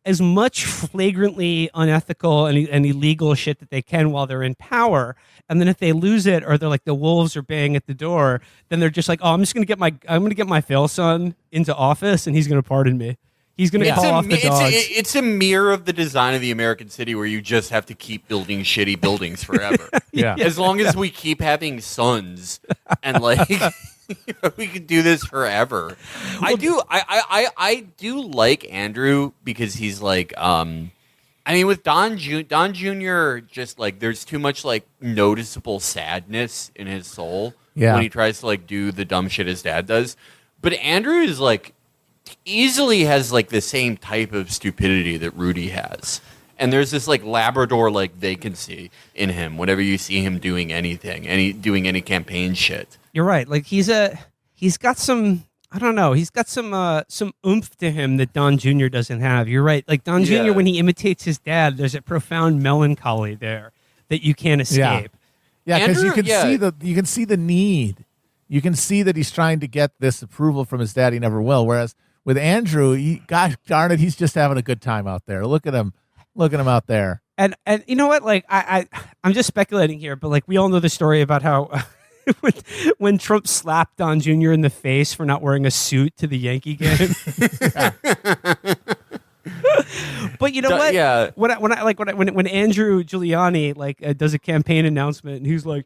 as much flagrantly unethical and illegal shit that they can while they're in power, and then if they lose it or they're like the wolves are baying at the door, then they're just like, oh, I'm gonna get my fail son into office and he's gonna pardon me. He's gonna call off the dogs. It's a mirror of the design of the American city where you just have to keep building shitty buildings forever. Yeah. As long as we keep having sons and like we can do this forever. I do like Andrew because he's like I mean, with Don Jr., just like there's too much like noticeable sadness in his soul when he tries to like do the dumb shit his dad does. But Andrew is like easily has like the same type of stupidity that Rudy has. And there's this like Labrador like vacancy in him whenever you see him doing anything, doing any campaign shit. You're right. Like he's got some, I don't know, he's got some oomph to him that Don Jr. doesn't have. You're right. Like Don Jr. when he imitates his dad, there's a profound melancholy there that you can't escape. Yeah, because you can see the need. You can see that he's trying to get this approval from his dad. He never will. Whereas with Andrew, gosh darn it, he's just having a good time out there. Look at him out there. And you know what? Like I'm just speculating here, but like we all know the story about how when Trump slapped Don Jr. in the face for not wearing a suit to the Yankee game. But you know what? Yeah. When Andrew Giuliani does a campaign announcement and he's like,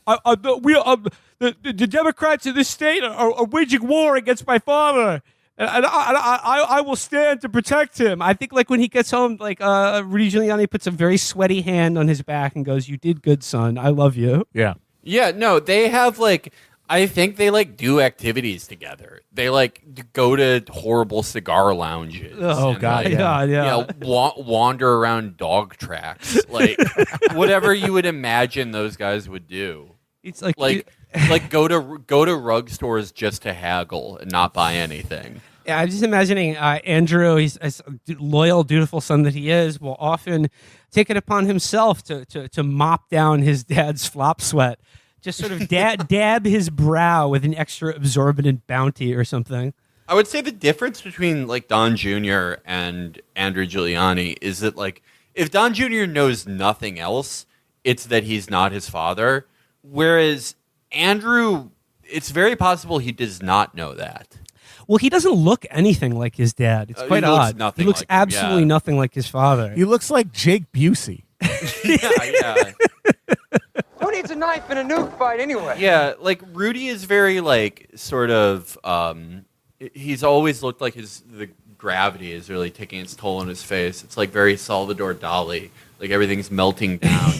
the Democrats in this state are waging war against my father, and I will stand to protect him. I think like when he gets home, like Rudy Giuliani puts a very sweaty hand on his back and goes, "You did good, son. I love you." Yeah. Yeah. No, they have like. I think they like do activities together. They like go to horrible cigar lounges. Oh God, like, yeah. Wander around dog tracks, like whatever you would imagine those guys would do. It's like go to rug stores just to haggle and not buy anything. Yeah, I'm just imagining Andrew, he's a loyal, dutiful son that he is, will often take it upon himself to mop down his dad's flop sweat. Just sort of dab his brow with an extra absorbent bounty or something. I would say the difference between like Don Jr. and Andrew Giuliani is that like if Don Jr. knows nothing else, it's that he's not his father. Whereas Andrew, it's very possible he does not know that. Well, he doesn't look anything like his dad. It's quite odd. He looks like absolutely nothing like his father. He looks like Jake Busey. Yeah. Who needs a knife in a nuke fight anyway? Yeah, like Rudy is very like sort of. He's always looked like the gravity is really taking its toll on his face. It's like very Salvador Dali. Like everything's melting down.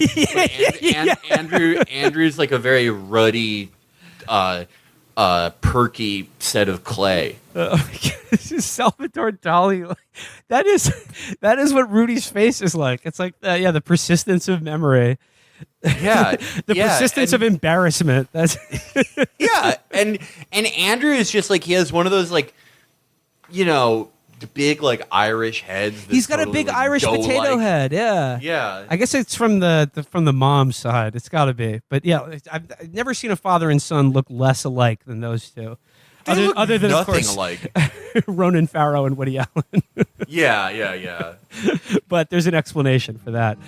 Andrew's like a very ruddy, perky set of clay. This is Salvador Dali. That is what Rudy's face is like. It's like the persistence of memory. Yeah, the persistence of embarrassment. That's yeah, and Andrew is just like he has one of those like, the big like Irish heads. He's got totally, a big Irish potato head. Yeah, yeah. I guess it's from the mom's side. It's got to be. But yeah, I've never seen a father and son look less alike than those two. Other than nothing of course, alike. Ronan Farrow and Woody Allen. Yeah. But there's an explanation for that.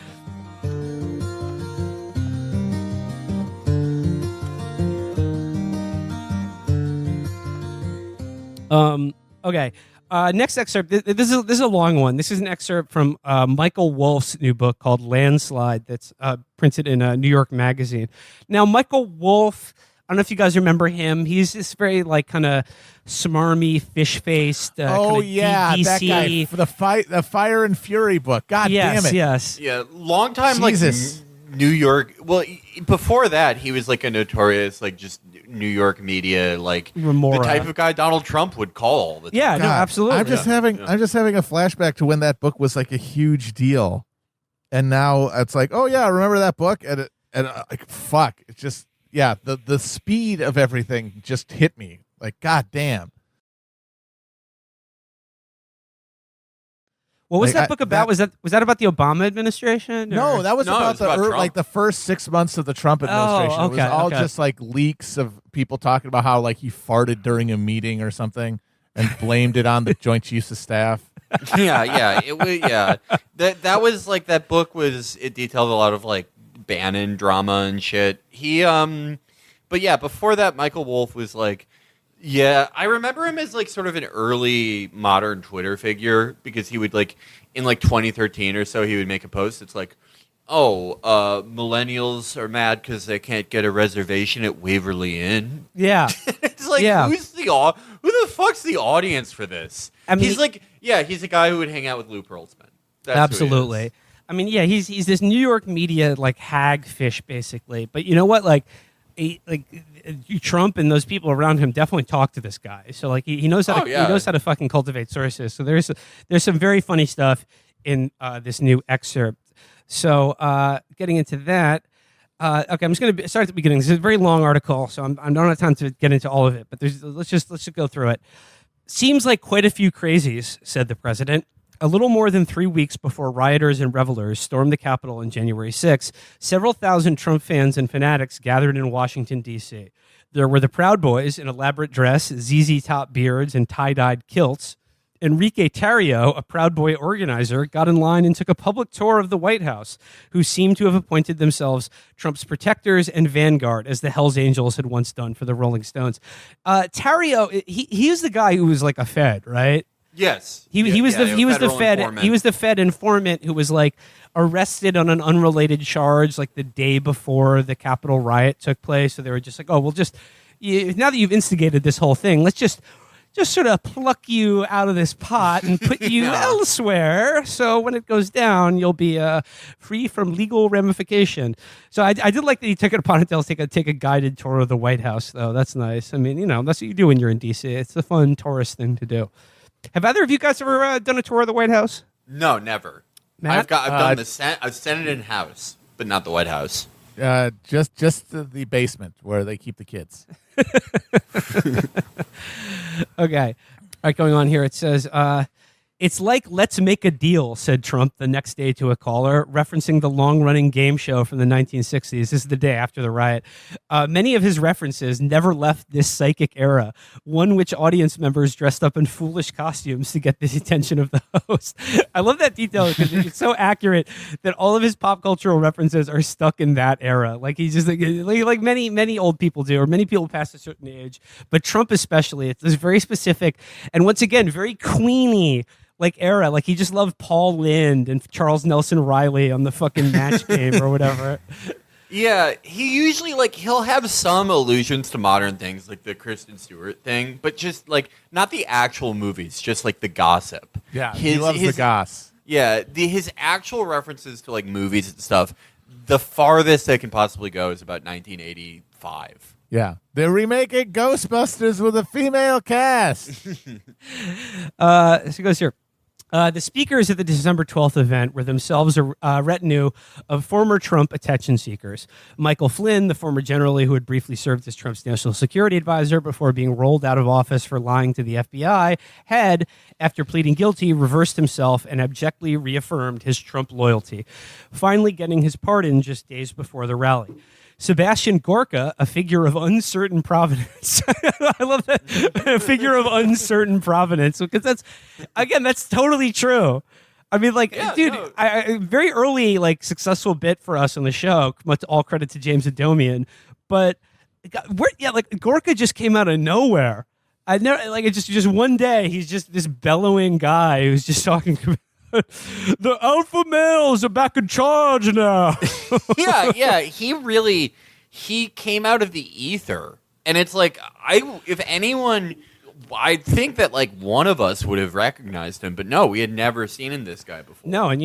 Okay. Next excerpt. This is a long one. This is an excerpt from Michael Wolff's new book called Landslide that's printed in a New York magazine. Now, Michael Wolff, I don't know if you guys remember him. He's this very like kind of smarmy, fish-faced. that guy for the Fire and Fury book. God damn it. Yes. Yeah, long time Jesus. like New York. Well, before that, he was like a notorious like just New York media like Remora. The type of guy Donald Trump would call all the time. Yeah, no, absolutely. I'm just having a flashback to when that book was like a huge deal, and now it's like, oh yeah, remember that book? And like fuck, it's just the speed of everything just hit me like god damn. What was that book about? Was that about the Obama administration? Or? No, that was about Trump. the first 6 months of the Trump administration. Okay, it was all just like leaks of people talking about how like he farted during a meeting or something and blamed it on the Joint Chiefs of Staff. Yeah. It was that was like that book it detailed a lot of like Bannon drama and shit. But yeah, before that, Michael Wolff was like. Yeah, I remember him as like sort of an early modern Twitter figure because he would like in like 2013 or so he would make a post. It's like, millennials are mad because they can't get a reservation at Waverly Inn. Yeah, it's like who the fuck's the audience for this? I mean, he's a guy who would hang out with Lou Pearlsman. That's absolutely. I mean, yeah, he's this New York media like hagfish basically. But you know what, Trump and those people around him definitely talk to this guy. So like he knows how to he knows how to fucking cultivate sources. So there's some very funny stuff in this new excerpt. So getting into that. Okay, I'm just going to start at the beginning. This is a very long article, so I don't have time to get into all of it. But let's just go through it. Seems like quite a few crazies, said the president. A little more than 3 weeks before rioters and revelers stormed the Capitol on January 6, several thousand Trump fans and fanatics gathered in Washington, D.C. There were the Proud Boys in elaborate dress, ZZ Top beards, and tie-dyed kilts. Enrique Tarrio, a Proud Boy organizer, got in line and took a public tour of the White House, who seemed to have appointed themselves Trump's protectors and vanguard, as the Hells Angels had once done for the Rolling Stones. Tarrio, he is the guy who was like a Fed, right? Yes. He was the Fed informant who was like arrested on an unrelated charge like the day before the Capitol riot took place. So they were just like, oh, now that you've instigated this whole thing, let's just sort of pluck you out of this pot and put you elsewhere. So when it goes down, you'll be free from legal ramification. So I did like that he took it upon himself to take a guided tour of the White House, though. That's nice. I mean, that's what you do when you're in D.C. It's a fun tourist thing to do. Have either of you guys ever done a tour of the White House? No, never. Matt? I've done the Senate and House, but not the White House. Just the basement where they keep the kids. Okay. All right, going on here. It says, it's like let's make a deal, said Trump the next day to a caller, referencing the long-running game show from the 1960s. This is the day after the riot. Many of his references never left this psychic era, one which audience members dressed up in foolish costumes to get the attention of the host. I love that detail because it's so accurate that all of his pop cultural references are stuck in that era. Like he's just like many old people do, or many people past a certain age, but Trump especially. It's this very specific and once again very Queenie era. Like he just loved Paul Lynde and Charles Nelson Riley on the fucking Match Game or whatever. Yeah, he usually he'll have some allusions to modern things like the Kristen Stewart thing, but just not the actual movies, just the gossip. Yeah, he loves the goss. Yeah, his actual references to movies and stuff, the farthest they can possibly go is about 1985. Yeah, they're remaking Ghostbusters with a female cast. So it goes here. The speakers at the December 12th event were themselves a retinue of former Trump attention seekers. Michael Flynn, the former general who had briefly served as Trump's national security advisor before being rolled out of office for lying to the FBI, had, after pleading guilty, reversed himself and abjectly reaffirmed his Trump loyalty, finally getting his pardon just days before the rally. Sebastian Gorka, a figure of uncertain provenance. I love that. A figure of uncertain provenance, because that's totally true. I mean, very early, successful bit for us on the show. Much all credit to James Adomian, but Gorka just came out of nowhere. I never it's just one day he's just this bellowing guy who's just talking about the alpha males are back in charge now. yeah. He came out of the ether, and it's if anyone, I think that one of us would have recognized him, but no, we had never seen this guy before. No, and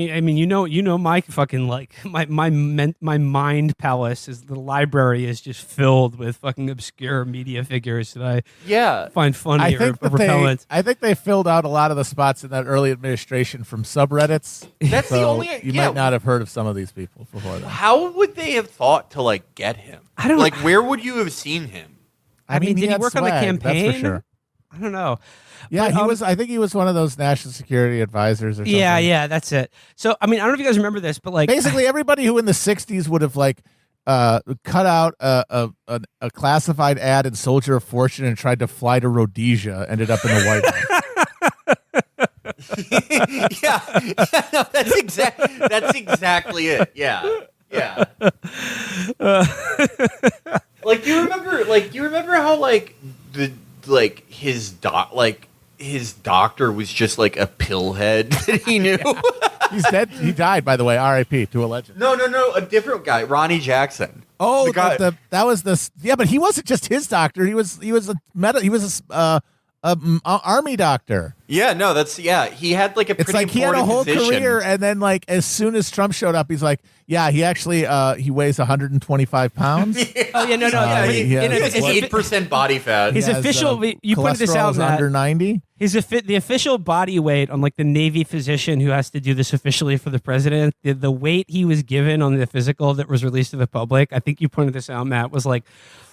my fucking my mind palace is the library is just filled with fucking obscure media figures that I find funny or repellent. I think they filled out a lot of the spots in that early administration from subreddits. That's so the only. You might not have heard of some of these people before that. How would they have thought to get him? I don't know. Where would you have seen him? I mean, did he work swag, on the campaign? That's for sure. I don't know. Yeah, but, he was. I think he was one of those national security advisors or something. Yeah, that's it. So, I mean, I don't know if you guys remember this, but basically everybody who in the 60s would have cut out a classified ad in Soldier of Fortune and tried to fly to Rhodesia ended up in the White House. No, that's exactly it. Yeah. Do you remember how his doctor was just a pillhead that he knew? He's dead. He died, by the way. R.I.P. to a legend. No, a different guy, Ronnie Jackson. Oh, that was the. Yeah, but he wasn't just his doctor. He was a army doctor. Yeah, no, he had like a it's pretty like he had a whole position. career, and then like as soon as Trump showed up, he's like, yeah, he actually he weighs 125 pounds. Oh yeah, no, he has 8% body fat. His official, you pointed this out, Matt, under 90. The official body weight on like the Navy physician who has to do this officially for the president, the weight he was given on the physical that was released to the public, I think you pointed this out, Matt, was like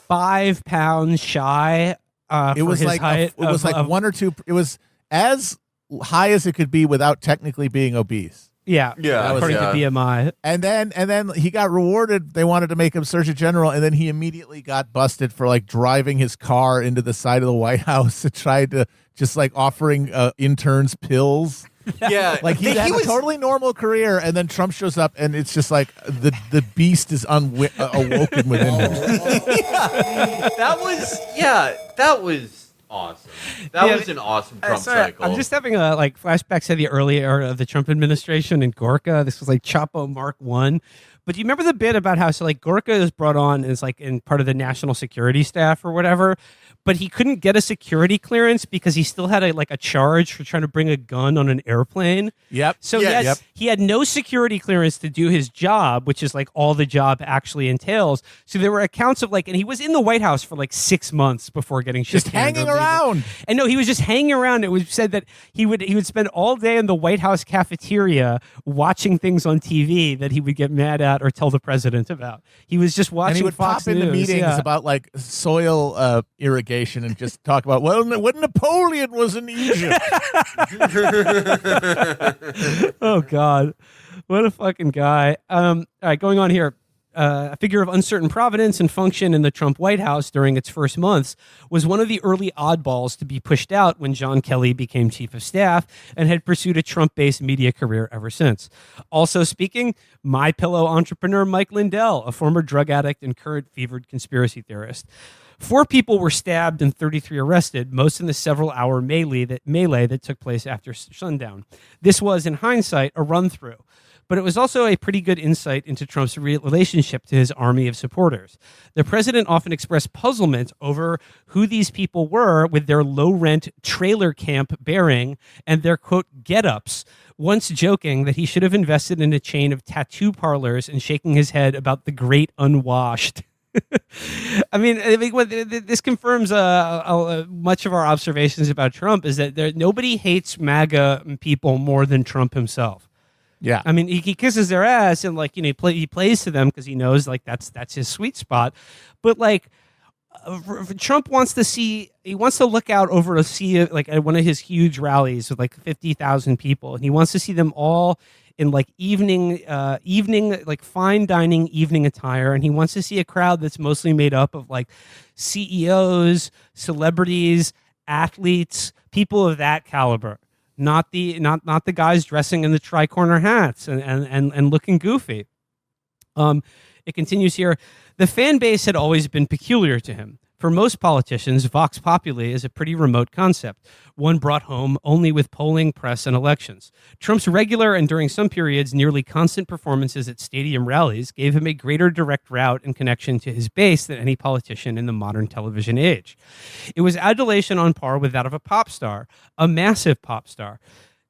5 pounds shy. It was like height it was like 1 or 2. It was as high as it could be without technically being obese. Yeah, according to BMI. And then he got rewarded. They wanted to make him Surgeon General, and then he immediately got busted for like driving his car into the side of the White House and tried to just like offering interns pills. Yeah, like he had a totally normal career, and then Trump shows up, and it's just like the beast is awoken within him. That was awesome. That was an awesome Trump cycle. I'm just having a flashbacks to the early era of the Trump administration and Gorka. This was like Chapo Mark 1. But do you remember the bit about how Gorka is brought on as like in part of the national security staff or whatever, but he couldn't get a security clearance because he still had a charge for trying to bring a gun on an airplane. Yep. So he had no security clearance to do his job, which is like all the job actually entails. So there were accounts of and he was in the White House for like 6 months before getting just hanging around. And no, he was just hanging around. It was said that he would spend all day in the White House cafeteria watching things on TV that he would get mad at or tell the president about. He was just watching. And he would Fox pop into News. meetings about like soil irrigation and just talk about when Napoleon was in Egypt. Oh God, what a fucking guy! All right, going on here. A figure of uncertain providence and function in the Trump White House during its first months, was one of the early oddballs to be pushed out when John Kelly became chief of staff and had pursued a Trump-based media career ever since. Also speaking, MyPillow entrepreneur Mike Lindell, a former drug addict and current fevered conspiracy theorist. 4 people were stabbed and 33 arrested, most in the several-hour melee that took place after sundown. This was, in hindsight, a run-through. But it was also a pretty good insight into Trump's relationship to his army of supporters. The president often expressed puzzlement over who these people were with their low-rent trailer camp bearing and their, quote, get-ups, once joking that he should have invested in a chain of tattoo parlors and shaking his head about the great unwashed. I mean, this confirms much of our observations about Trump is that nobody hates MAGA people more than Trump himself. Yeah, I mean, he kisses their ass and he plays to them because he knows that's his sweet spot. But Trump wants to look out over a sea at one of his huge rallies with 50,000 people, and he wants to see them all in evening fine dining evening attire, and he wants to see a crowd that's mostly made up of CEOs, celebrities, athletes, people of that caliber. Not the guys dressing in the tri-corner hats and looking goofy. It continues here. The fan base had always been peculiar to him. For most politicians, vox populi is a pretty remote concept, one brought home only with polling, press, and elections. Trump's regular and during some periods nearly constant performances at stadium rallies gave him a greater direct route and connection to his base than any politician in the modern television age. It was adulation on par with that of a pop star, a massive pop star.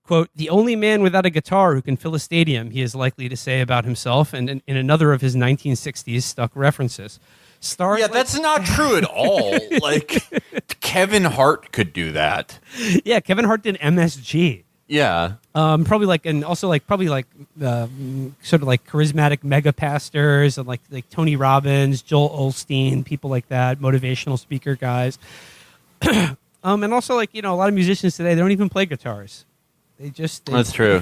Quote, the only man without a guitar who can fill a stadium, he is likely to say about himself, and in another of his 1960s stuck references. Stars that's not true at all. Kevin Hart could do that. Yeah, Kevin Hart did MSG. Yeah. Probably sort of charismatic mega pastors and like Tony Robbins, Joel Osteen, people like that, motivational speaker guys. And also a lot of musicians today, they don't even play guitars. That's true.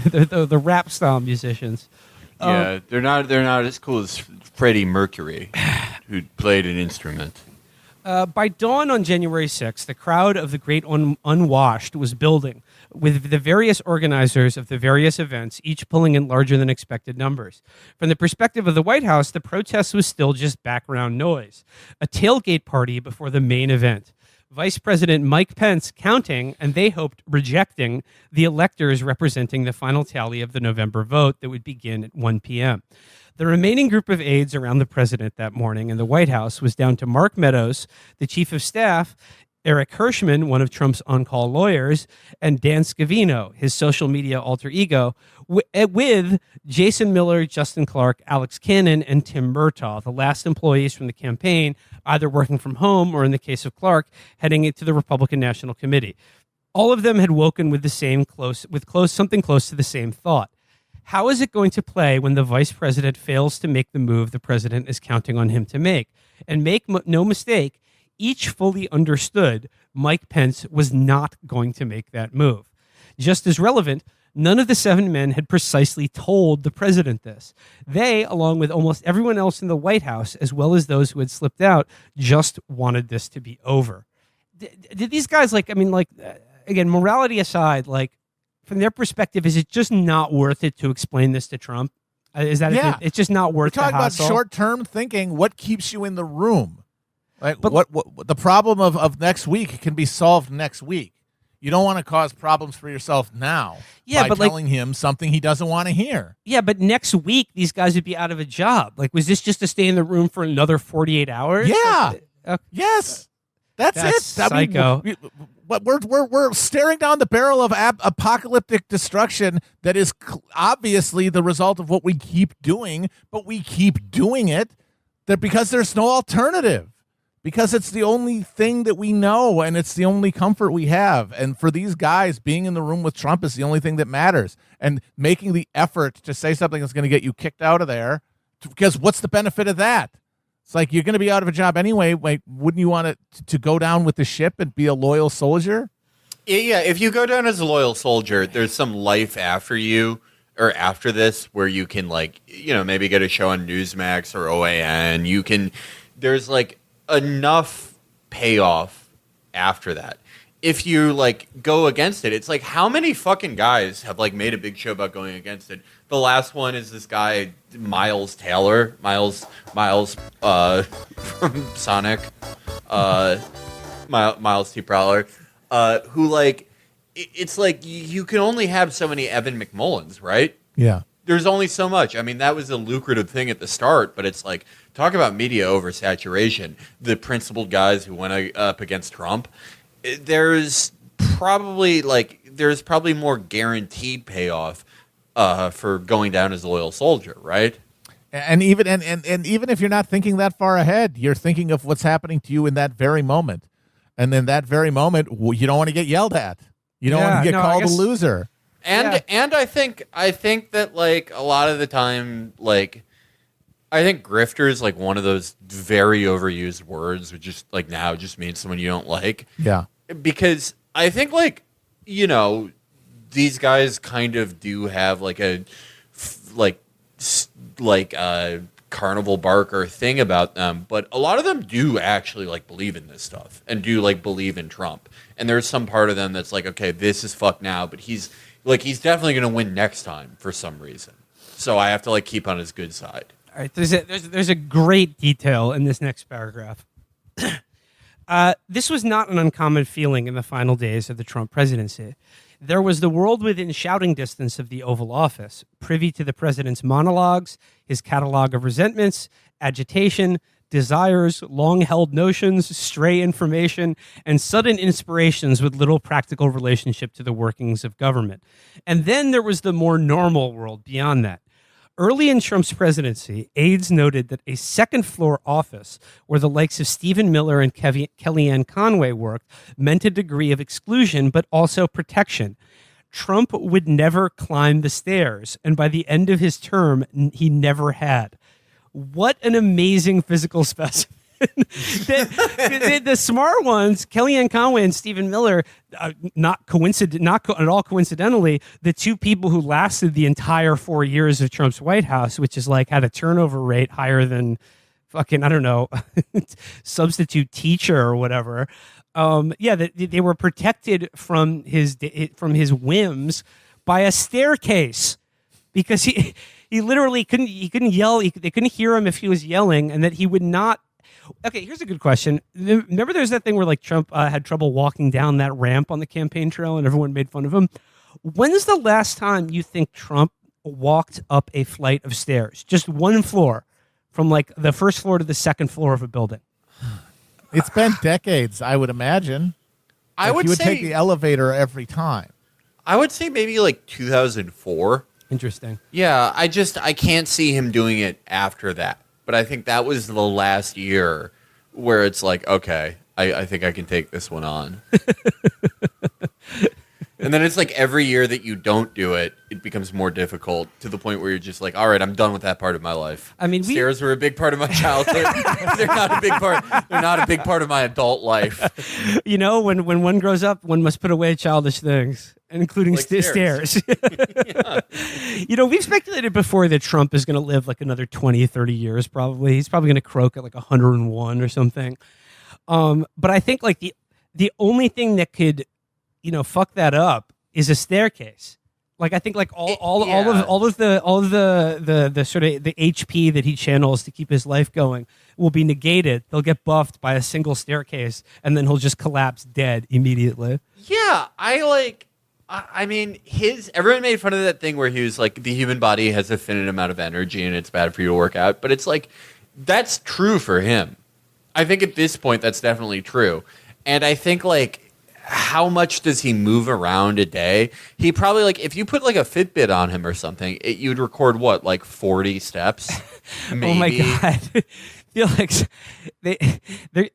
the rap style musicians. Yeah, they're not as cool as Freddie Mercury, who played an instrument. By dawn on January 6th, the crowd of the great unwashed was building, with the various organizers of the various events, each pulling in larger than expected numbers. From the perspective of the White House, the protest was still just background noise, a tailgate party before the main event. Vice President Mike Pence counting, and they hoped rejecting, the electors representing the final tally of the November vote that would begin at 1 p.m. The remaining group of aides around the president that morning in the White House was down to Mark Meadows, the chief of staff, Eric Hirschman, one of Trump's on-call lawyers, and Dan Scavino, his social media alter ego, with Jason Miller, Justin Clark, Alex Cannon, and Tim Murtaugh, the last employees from the campaign, either working from home or, in the case of Clark, heading to the Republican National Committee. All of them had woken with something close to the same thought. How is it going to play when the vice president fails to make the move the president is counting on him to make? And make no mistake, each fully understood Mike Pence was not going to make that move. Just as relevant, none of the 7 men had precisely told the president this. They, along with almost everyone else in the White House, as well as those who had slipped out, just wanted this to be over. Did these guys, again, morality aside, from their perspective, is it just not worth it to explain this to Trump? Is that it's just not worth the hassle? We're talking about short-term thinking. What keeps you in the room? Right? But what the problem of next week can be solved next week. You don't want to cause problems for yourself now by telling him something he doesn't want to hear. Yeah, but next week, these guys would be out of a job. Was this just to stay in the room for another 48 hours? Yeah. Yes. That's it. Psycho. We're staring down the barrel of apocalyptic destruction that is obviously the result of what we keep doing, but we keep doing it because there's no alternative. Because it's the only thing that we know, and it's the only comfort we have. And for these guys, being in the room with Trump is the only thing that matters. And making the effort to say something that's going to get you kicked out of there, because what's the benefit of that? It's like you're going to be out of a job anyway. Wouldn't you want to go down with the ship and be a loyal soldier? Yeah, if you go down as a loyal soldier, there's some life after you or after this where you can, maybe get a show on Newsmax or OAN. There's enough payoff after that. If you go against it, it's how many fucking guys have made a big show about going against it? The last one is this guy Miles Taylor, Miles from Sonic, Miles T. Prowler, who it's you can only have so many Evan McMullins, right? Yeah. There's only so much. I mean, that was a lucrative thing at the start, but it's talk about media oversaturation. The principled guys who went up against Trump, there's probably more guaranteed payoff for going down as a loyal soldier, right? And even if you're not thinking that far ahead, you're thinking of what's happening to you in that very moment, and in that very moment, you don't want to get yelled at. You don't want to get called a loser. And I think that a lot of the time, I think grifter is one of those very overused words, which just now just means someone you don't like. Yeah. Because I think these guys kind of do have a carnival barker thing about them, but a lot of them do actually believe in this stuff and do believe in Trump. And there's some part of them that's okay, this is fuck now, but he's definitely going to win next time for some reason. So I have to keep on his good side. All right, there's a great detail in this next paragraph. This was not an uncommon feeling in the final days of the Trump presidency. There was the world within shouting distance of the Oval Office, privy to the president's monologues, his catalog of resentments, agitation, desires, long-held notions, stray information, and sudden inspirations with little practical relationship to the workings of government. And then there was the more normal world beyond that. Early in Trump's presidency, aides noted that a second-floor office where the likes of Stephen Miller and Kellyanne Conway worked meant a degree of exclusion, but also protection. Trump would never climb the stairs, and by the end of his term, he never had. What an amazing physical specimen. The smart ones, Kellyanne Conway and Stephen Miller, not at all coincidentally, the two people who lasted the entire 4 years of Trump's White House, which is had a turnover rate higher than fucking, I don't know, substitute teacher or whatever. They were protected from his whims by a staircase because he literally couldn't yell. They couldn't hear him if he was yelling, and that he would not. Okay, here's a good question. Remember there's that thing where Trump had trouble walking down that ramp on the campaign trail and everyone made fun of him? When's the last time you think Trump walked up a flight of stairs? Just one floor, from the first floor to the second floor of a building. It's been decades, I would imagine. I would you would say take the elevator every time. I would say maybe like 2004. Interesting. Yeah, I can't see him doing it after that. But I think that was the last year where it's like, okay, I think I can take this one on. And then it's like every year that you don't do it, it becomes more difficult to the point where you're just like, all right, I'm done with that part of my life. I mean, stairs were a big part of my childhood. They're not a big part. They're not a big part of my adult life. You know, when one grows up, one must put away childish things, including Like stairs. Yeah. You know, we've speculated before that Trump is going to live like another 20, 30 years probably. He's probably going to croak at like 101 or something. But I think like the only thing that could, you know, fuck that up is a staircase. Like I think like all of the sort of the HP that he channels to keep his life going will be negated. They'll get buffed by a single staircase, and then he'll just collapse dead immediately. Yeah, I mean, everyone made fun of that thing where he was like, the human body has a finite amount of energy and it's bad for you to work out. But it's like, that's true for him. I think at this point, that's definitely true. And I think like, how much does he move around a day? He probably like, if you put like a Fitbit on him or something, you'd record what, like 40 steps? Maybe. Oh my God. I feel like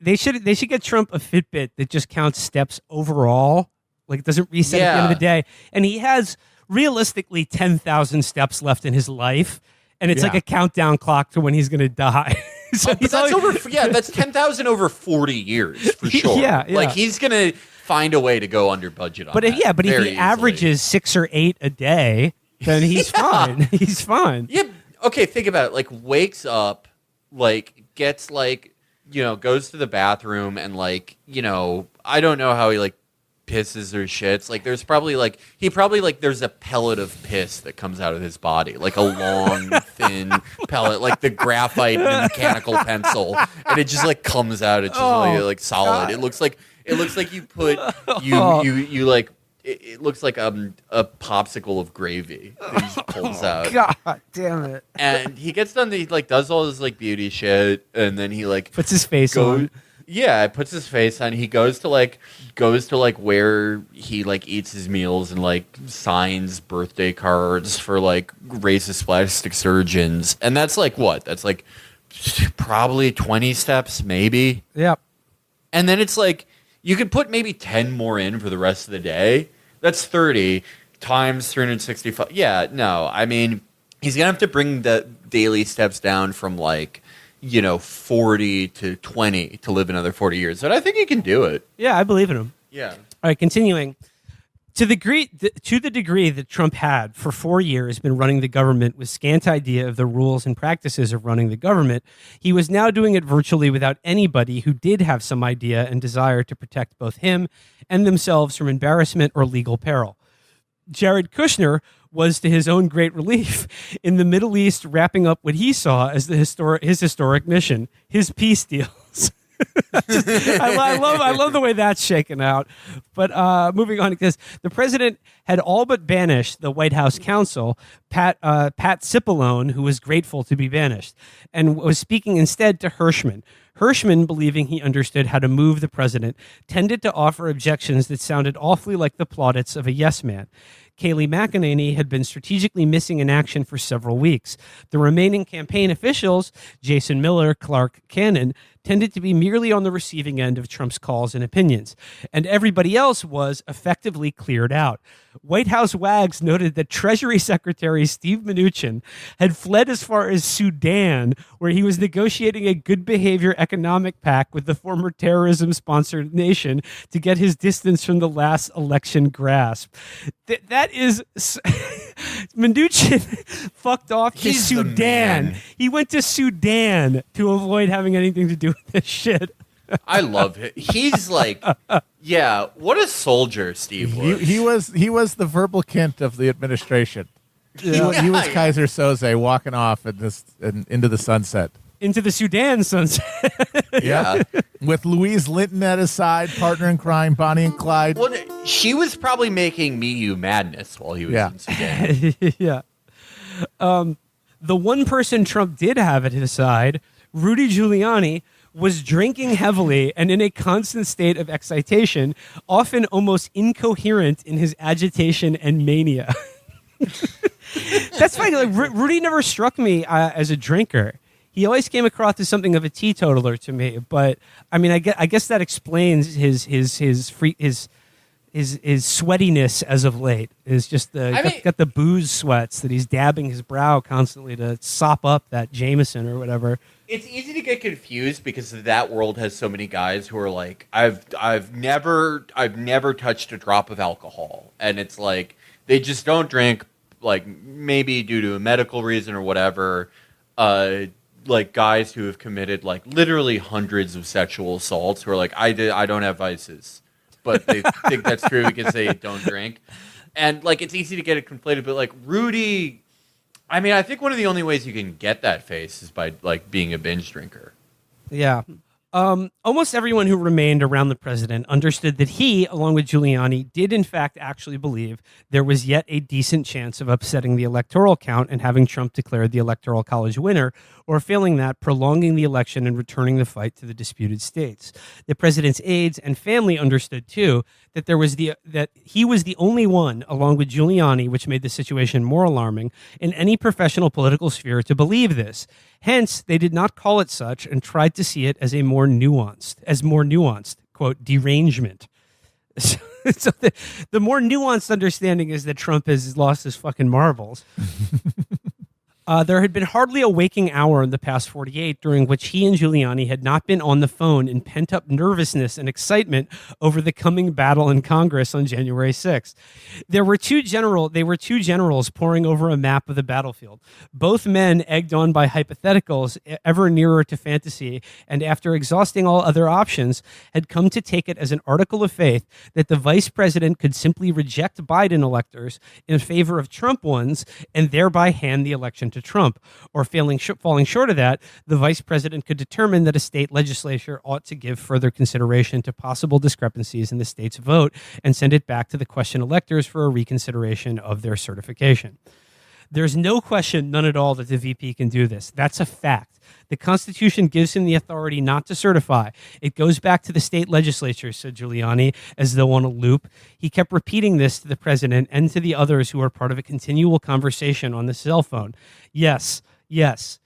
they should get Trump a Fitbit that just counts steps overall. Like it doesn't reset at the end of the day. And he has realistically 10,000 steps left in his life. And it's like a countdown clock to when he's going to die. So that's 10,000 over 40 years for sure. Yeah. Like he's going to find a way to go under budget on that. But if he averages 6 or 8 a day, then he's fine. He's fine. Yeah. Okay, think about it. Like wakes up, like gets like, you know, goes to the bathroom and like, you know, I don't know how he like pisses or shits. Like there's probably like there's a pellet of piss that comes out of his body, like a long thin pellet, like the graphite in a mechanical pencil, and it just like comes out. It's just like solid. God. It looks like you put you like it looks like a popsicle of gravy that he just pulls out. God damn it! And he gets done. He like does all his like beauty shit, and then he like puts his face on. Yeah, puts his face on. He goes to like where he like eats his meals and like signs birthday cards for like racist plastic surgeons. And that's like what? That's like probably 20 steps, maybe. Yep. And then it's like you could put maybe 10 more in for the rest of the day. That's 30 times 365. Yeah, no. I mean, he's gonna have to bring the daily steps down from like, you know, 40 to 20 to live another 40 years. But I think he can do it. Yeah, I believe in him. Yeah. All right, continuing. To the degree that Trump had for 4 years been running the government with scant idea of the rules and practices of running the government, he was now doing it virtually without anybody who did have some idea and desire to protect both him and themselves from embarrassment or legal peril. Jared Kushner was, to his own great relief, in the Middle East wrapping up what he saw as his historic mission, his peace deals. I love the way that's shaken out. But moving on, because the president had all but banished the White House counsel, Pat Cipollone, who was grateful to be banished, and was speaking instead to Hirschman. Hirschman, believing he understood how to move the president, tended to offer objections that sounded awfully like the plaudits of a yes man. Kayleigh McEnany had been strategically missing in action for several weeks. The remaining campaign officials, Jason Miller, Clark Cannon, tended to be merely on the receiving end of Trump's calls and opinions, and everybody else was effectively cleared out. White House wags noted that Treasury Secretary Steve Mnuchin had fled as far as Sudan, where he was negotiating a good behavior economic pact with the former terrorism-sponsored nation to get his distance from the last election grasp. That is... Mnuchin fucked off to Sudan. He went to Sudan to avoid having anything to do with this shit. I love it. He's like, yeah, what a soldier Steve was. He was the verbal Kent of the administration. Yeah. He was Kaiser Soze walking off into the sunset. Into the Sudan sunset. Yeah. With Louise Linton at his side, partner in crime, Bonnie and Clyde. Well, she was probably making Me You Madness while he was in Sudan. Yeah. The one person Trump did have at his side, Rudy Giuliani, was drinking heavily and in a constant state of excitation, often almost incoherent in his agitation and mania. That's why Rudy never struck me as a drinker. He always came across as something of a teetotaler to me. But I mean, I guess that explains his sweatiness as of late. Is just got the booze sweats that he's dabbing his brow constantly to sop up that Jameson or whatever. It's easy to get confused because that world has so many guys who are like, I've never touched a drop of alcohol, and it's like they just don't drink, like maybe due to a medical reason or whatever. Like guys who have committed like literally hundreds of sexual assaults who are like, I don't have vices, but they think that's true because they don't drink, and like it's easy to get it conflated. But like Rudy, I mean, I think one of the only ways you can get that face is by like being a binge drinker. Yeah. Almost everyone who remained around the president understood that he, along with Giuliani, did in fact actually believe there was yet a decent chance of upsetting the electoral count and having Trump declared the Electoral College winner, or failing that, prolonging the election and returning the fight to the disputed states. The president's aides and family understood too that that he was the only one, along with Giuliani, which made the situation more alarming, in any professional political sphere to believe this. Hence, they did not call it such and tried to see it as more nuanced, quote, derangement. So the more nuanced understanding is that Trump has lost his fucking marbles. There had been hardly a waking hour in the past 48 during which he and Giuliani had not been on the phone in pent-up nervousness and excitement over the coming battle in Congress on January 6th. They were two generals poring over a map of the battlefield. Both men egged on by hypotheticals ever nearer to fantasy, and after exhausting all other options, had come to take it as an article of faith that the vice president could simply reject Biden electors in favor of Trump ones and thereby hand the election to Trump, or falling short of that, the vice president could determine that a state legislature ought to give further consideration to possible discrepancies in the state's vote and send it back to the question electors for a reconsideration of their certification. There's no question, none at all, that the VP can do this. That's a fact. The Constitution gives him the authority not to certify. It goes back to the state legislature, said Giuliani, as though on a loop. He kept repeating this to the president and to the others who were part of a continual conversation on the cell phone. Yes. Here's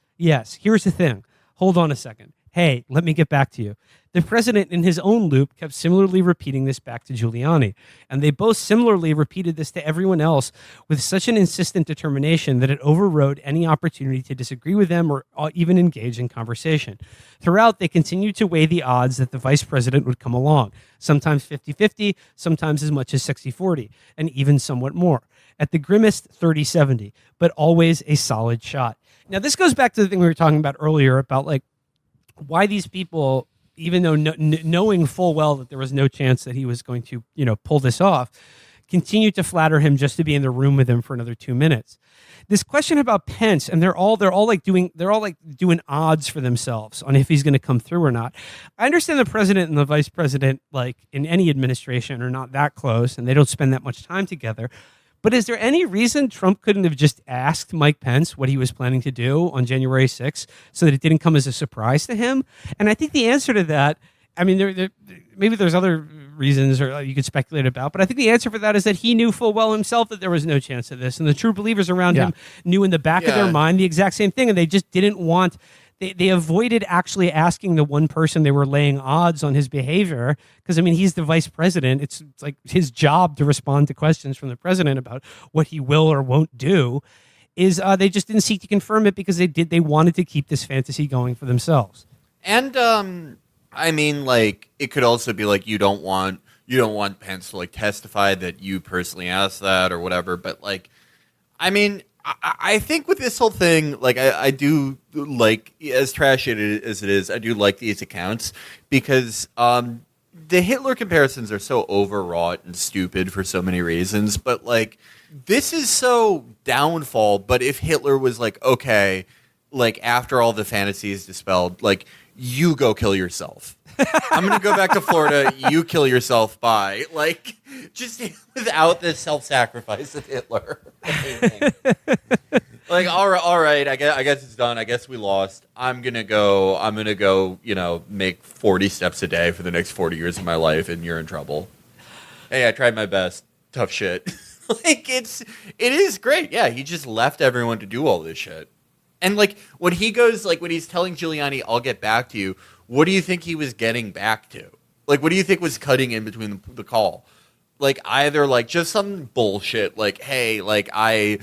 the thing. Hold on a second. Hey, let me get back to you. The president, in his own loop, kept similarly repeating this back to Giuliani, and they both similarly repeated this to everyone else with such an insistent determination that it overrode any opportunity to disagree with them or even engage in conversation. Throughout, they continued to weigh the odds that the vice president would come along, sometimes 50-50, sometimes as much as 60-40, and even somewhat more. At the grimmest, 30-70, but always a solid shot. Now, this goes back to the thing we were talking about earlier about like why these people, even though knowing full well that there was no chance that he was going to, pull this off, continued to flatter him just to be in the room with him for another 2 minutes. This question about Pence, and they're all doing odds for themselves on if he's going to come through or not. I understand the president and the vice president, like in any administration, are not that close, and they don't spend that much time together. But is there any reason Trump couldn't have just asked Mike Pence what he was planning to do on January 6th so that it didn't come as a surprise to him? And I think the answer to that, I mean, maybe there's other reasons or you could speculate about, but I think the answer for that is that he knew full well himself that there was no chance of this. And the true believers around him knew in the back of their mind the exact same thing. And they just didn't want... They avoided actually asking the one person they were laying odds on his behavior because, I mean, he's the vice president. It's like his job to respond to questions from the president about what he will or won't do. They just didn't seek to confirm it because they wanted to keep this fantasy going for themselves. And I mean, like, it could also be like you don't want Pence to like testify that you personally asked that or whatever. But like, I mean, I think with this whole thing, like I do like, as trashy as it is, I do like these accounts because the Hitler comparisons are so overwrought and stupid for so many reasons. But like, this is so downfall. But if Hitler was like, okay, like after all the fantasy is dispelled, like you go kill yourself. I'm going to go back to Florida. You kill yourself. Bye. Like, just without the self-sacrifice of Hitler. Like, all right. I guess it's done. I guess we lost. I'm gonna go. Make 40 steps a day for the next 40 years of my life, and you're in trouble. Hey, I tried my best. Tough shit. Like, it is great. Yeah, he just left everyone to do all this shit. And like when he goes, like when he's telling Giuliani, "I'll get back to you," what do you think he was getting back to? Like, what do you think was cutting in between the call? Like, either like just some bullshit, like, "Hey, like I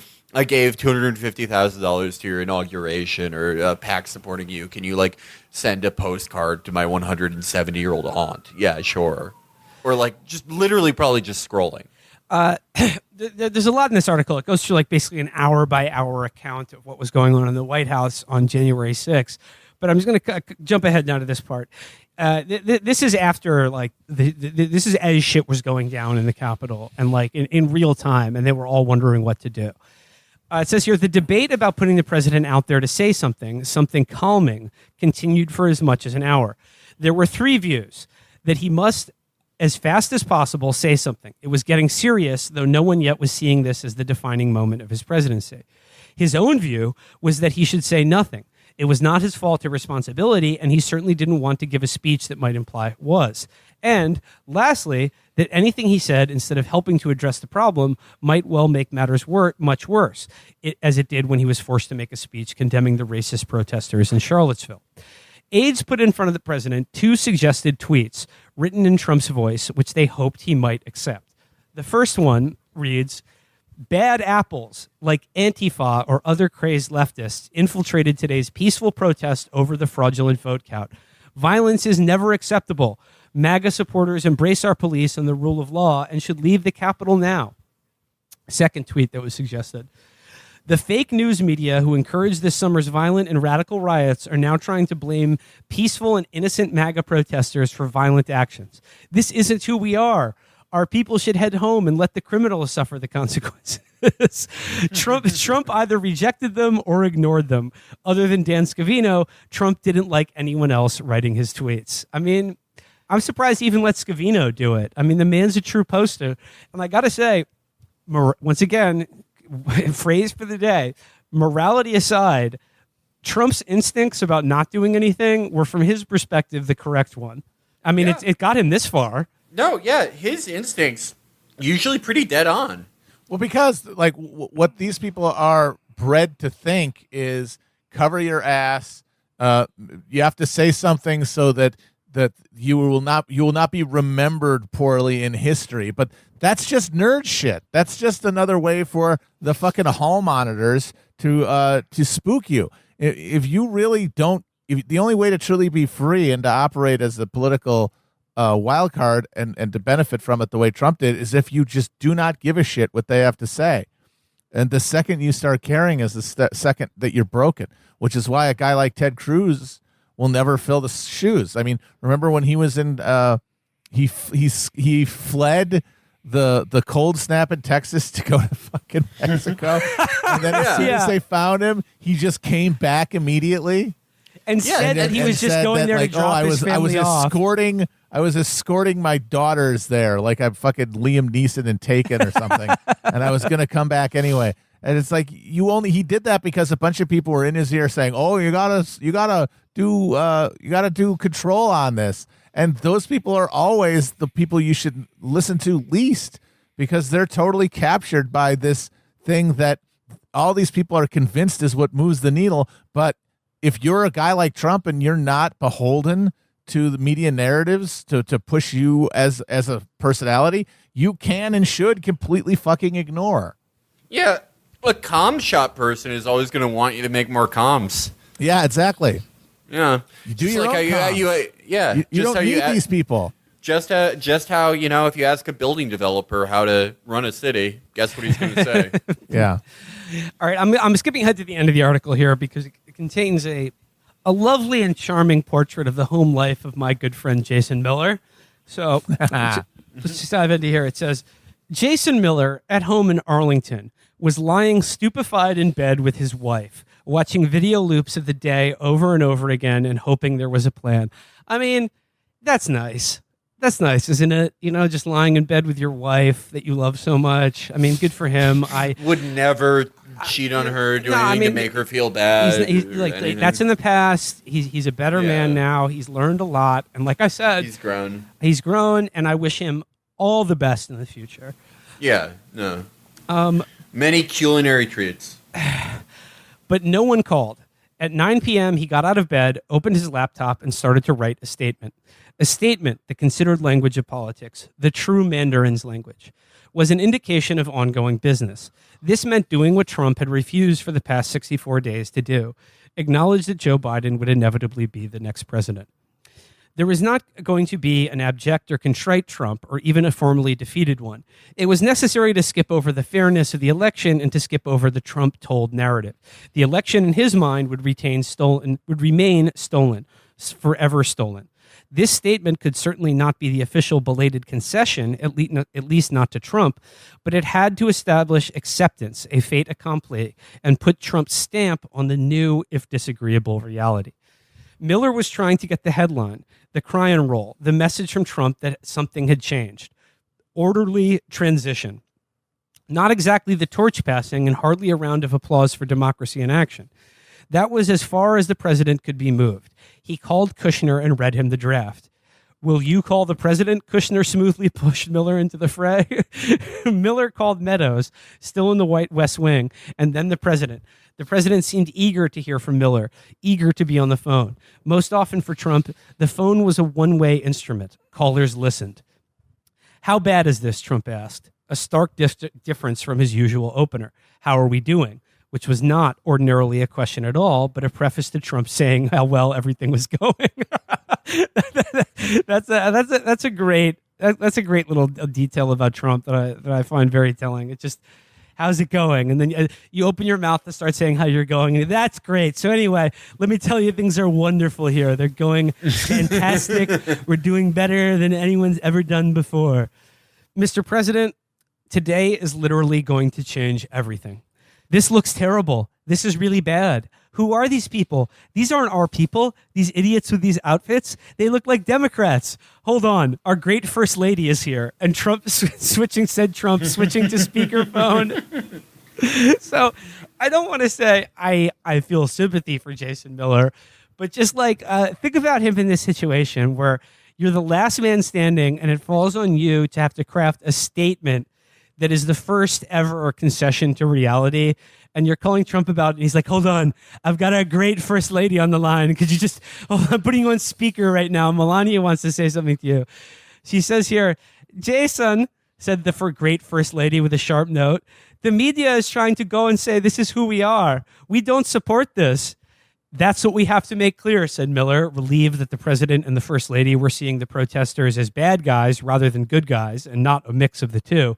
gave $250,000 to your inauguration, or PAC supporting you. Can you like send a postcard to my 170-year-old aunt?" Yeah, sure. Or like just literally probably just scrolling. There's a lot in this article. It goes through like basically an hour-by-hour account of what was going on in the White House on January 6th. But I'm just going to jump ahead now to this part. This is after like this is as shit was going down in the Capitol and like in real time, and they were all wondering what to do. It says here, the debate about putting the president out there to say something calming, continued for as much as an hour. There were three views: that he must, as fast as possible, say something. It was getting serious, though no one yet was seeing this as the defining moment of his presidency. His own view was that he should say nothing. It was not his fault or responsibility, and he certainly didn't want to give a speech that might imply it was. And lastly, that anything he said, instead of helping to address the problem, might well make matters much worse, as it did when he was forced to make a speech condemning the racist protesters in Charlottesville. Aides put in front of the president two suggested tweets written in Trump's voice, which they hoped he might accept. The first one reads, "Bad apples like Antifa or other crazed leftists infiltrated today's peaceful protest over the fraudulent vote count. Violence is never acceptable. MAGA supporters embrace our police and the rule of law and should leave the Capitol now." Second tweet that was suggested: "The fake news media who encouraged this summer's violent and radical riots are now trying to blame peaceful and innocent MAGA protesters for violent actions. This isn't who we are. Our people should head home and let the criminals suffer the consequences." Trump either rejected them or ignored them. Other than Dan Scavino, Trump didn't like anyone else writing his tweets. I mean, I'm surprised he even let Scavino do it. I mean, the man's a true poster. And I got to say, once again, phrase for the day, morality aside, Trump's instincts about not doing anything were, from his perspective, the correct one. I mean, it got him this far. No, yeah, his instincts usually pretty dead on. Well, because like what these people are bred to think is cover your ass. You have to say something so that you will not be remembered poorly in history. But that's just nerd shit. That's just another way for the fucking hall monitors to spook you. If you really don't, the only way to truly be free and to operate as a political wild card and to benefit from it the way Trump did is if you just do not give a shit what they have to say. And the second you start caring is the second that you're broken, which is why a guy like Ted Cruz will never fill the shoes. I mean, remember when he was in he fled the cold snap in Texas to go to fucking Mexico, and then as soon as they found him, he just came back immediately and said that he was just going there to drop his family off. I was escorting my daughters there, like I'm fucking Liam Neeson in Taken or something, and I was gonna come back anyway. And it's like he did that because a bunch of people were in his ear saying, "Oh, you gotta do control on this." And those people are always the people you should listen to least, because they're totally captured by this thing that all these people are convinced is what moves the needle. But if you're a guy like Trump and you're not beholden to the media narratives to push you as a personality, you can and should completely fucking ignore. Yeah, a comm shop person is always going to want you to make more comms. Yeah, exactly. Yeah, you do your own comms. You don't need these people. Just how, if you ask a building developer how to run a city, guess what he's going to say? Yeah. All right, I'm skipping ahead to the end of the article here because it contains a lovely and charming portrait of the home life of my good friend Jason Miller. So let's just dive into here. It says, Jason Miller, at home in Arlington, was lying stupefied in bed with his wife, watching video loops of the day over and over again and hoping there was a plan. I mean, that's nice. That's nice, isn't it? Just lying in bed with your wife that you love so much. I mean, good for him. I would never cheat on her, do anything to make her feel bad. Like that's in the past. He's a better man now. He's learned a lot, and like I said, he's grown. And I wish him all the best in the future. Yeah, no. Many culinary treats. But no one called. At 9 p.m., he got out of bed, opened his laptop, and started to write a statement. A statement, the considered language of politics, the true Mandarin's language, was an indication of ongoing business. This meant doing what Trump had refused for the past 64 days to do, acknowledge that Joe Biden would inevitably be the next president. There was not going to be an abject or contrite Trump or even a formally defeated one. It was necessary to skip over the fairness of the election and to skip over the Trump-told narrative. The election, in his mind, would remain stolen, forever stolen. This statement could certainly not be the official belated concession, at least not to Trump, but it had to establish acceptance, a fait accompli, and put Trump's stamp on the new, if disagreeable, reality. Miller was trying to get the headline, the cry and roll, the message from Trump that something had changed. Orderly transition. Not exactly the torch passing and hardly a round of applause for democracy in action. That was as far as the president could be moved. He called Kushner and read him the draft. Will you call the president? Kushner smoothly pushed Miller into the fray. Miller called Meadows, still in the White West Wing, and then the president. The president seemed eager to hear from Miller, eager to be on the phone. Most often for Trump, the phone was a one-way instrument. Callers listened. How bad is this? Trump asked, a stark difference from his usual opener. How are we doing? Which was not ordinarily a question at all, but a preface to Trump saying how well everything was going. That's a great little detail about Trump that I find very telling. It's just, how's it going? And then you open your mouth to start saying how you're going. And that's great. So anyway, let me tell you, things are wonderful here. They're going fantastic. We're doing better than anyone's ever done before. Mr. President, today is literally going to change everything. This looks terrible. This is really bad. Who are these people? These aren't our people. These idiots with these outfits, they look like Democrats. Hold on. Our great first lady is here. And Trump switching to speakerphone. So I don't want to say I feel sympathy for Jason Miller, but just like think about him in this situation where you're the last man standing and it falls on you to have to craft a statement that is the first ever concession to reality. And you're calling Trump about it. And he's like, hold on, I've got a great first lady on the line. Could you just, I'm putting you on speaker right now. Melania wants to say something to you. She says here, Jason, said the great first lady with a sharp note, the media is trying to go and say, this is who we are. We don't support this. That's what we have to make clear, said Miller, relieved that the president and the first lady were seeing the protesters as bad guys rather than good guys and not a mix of the two.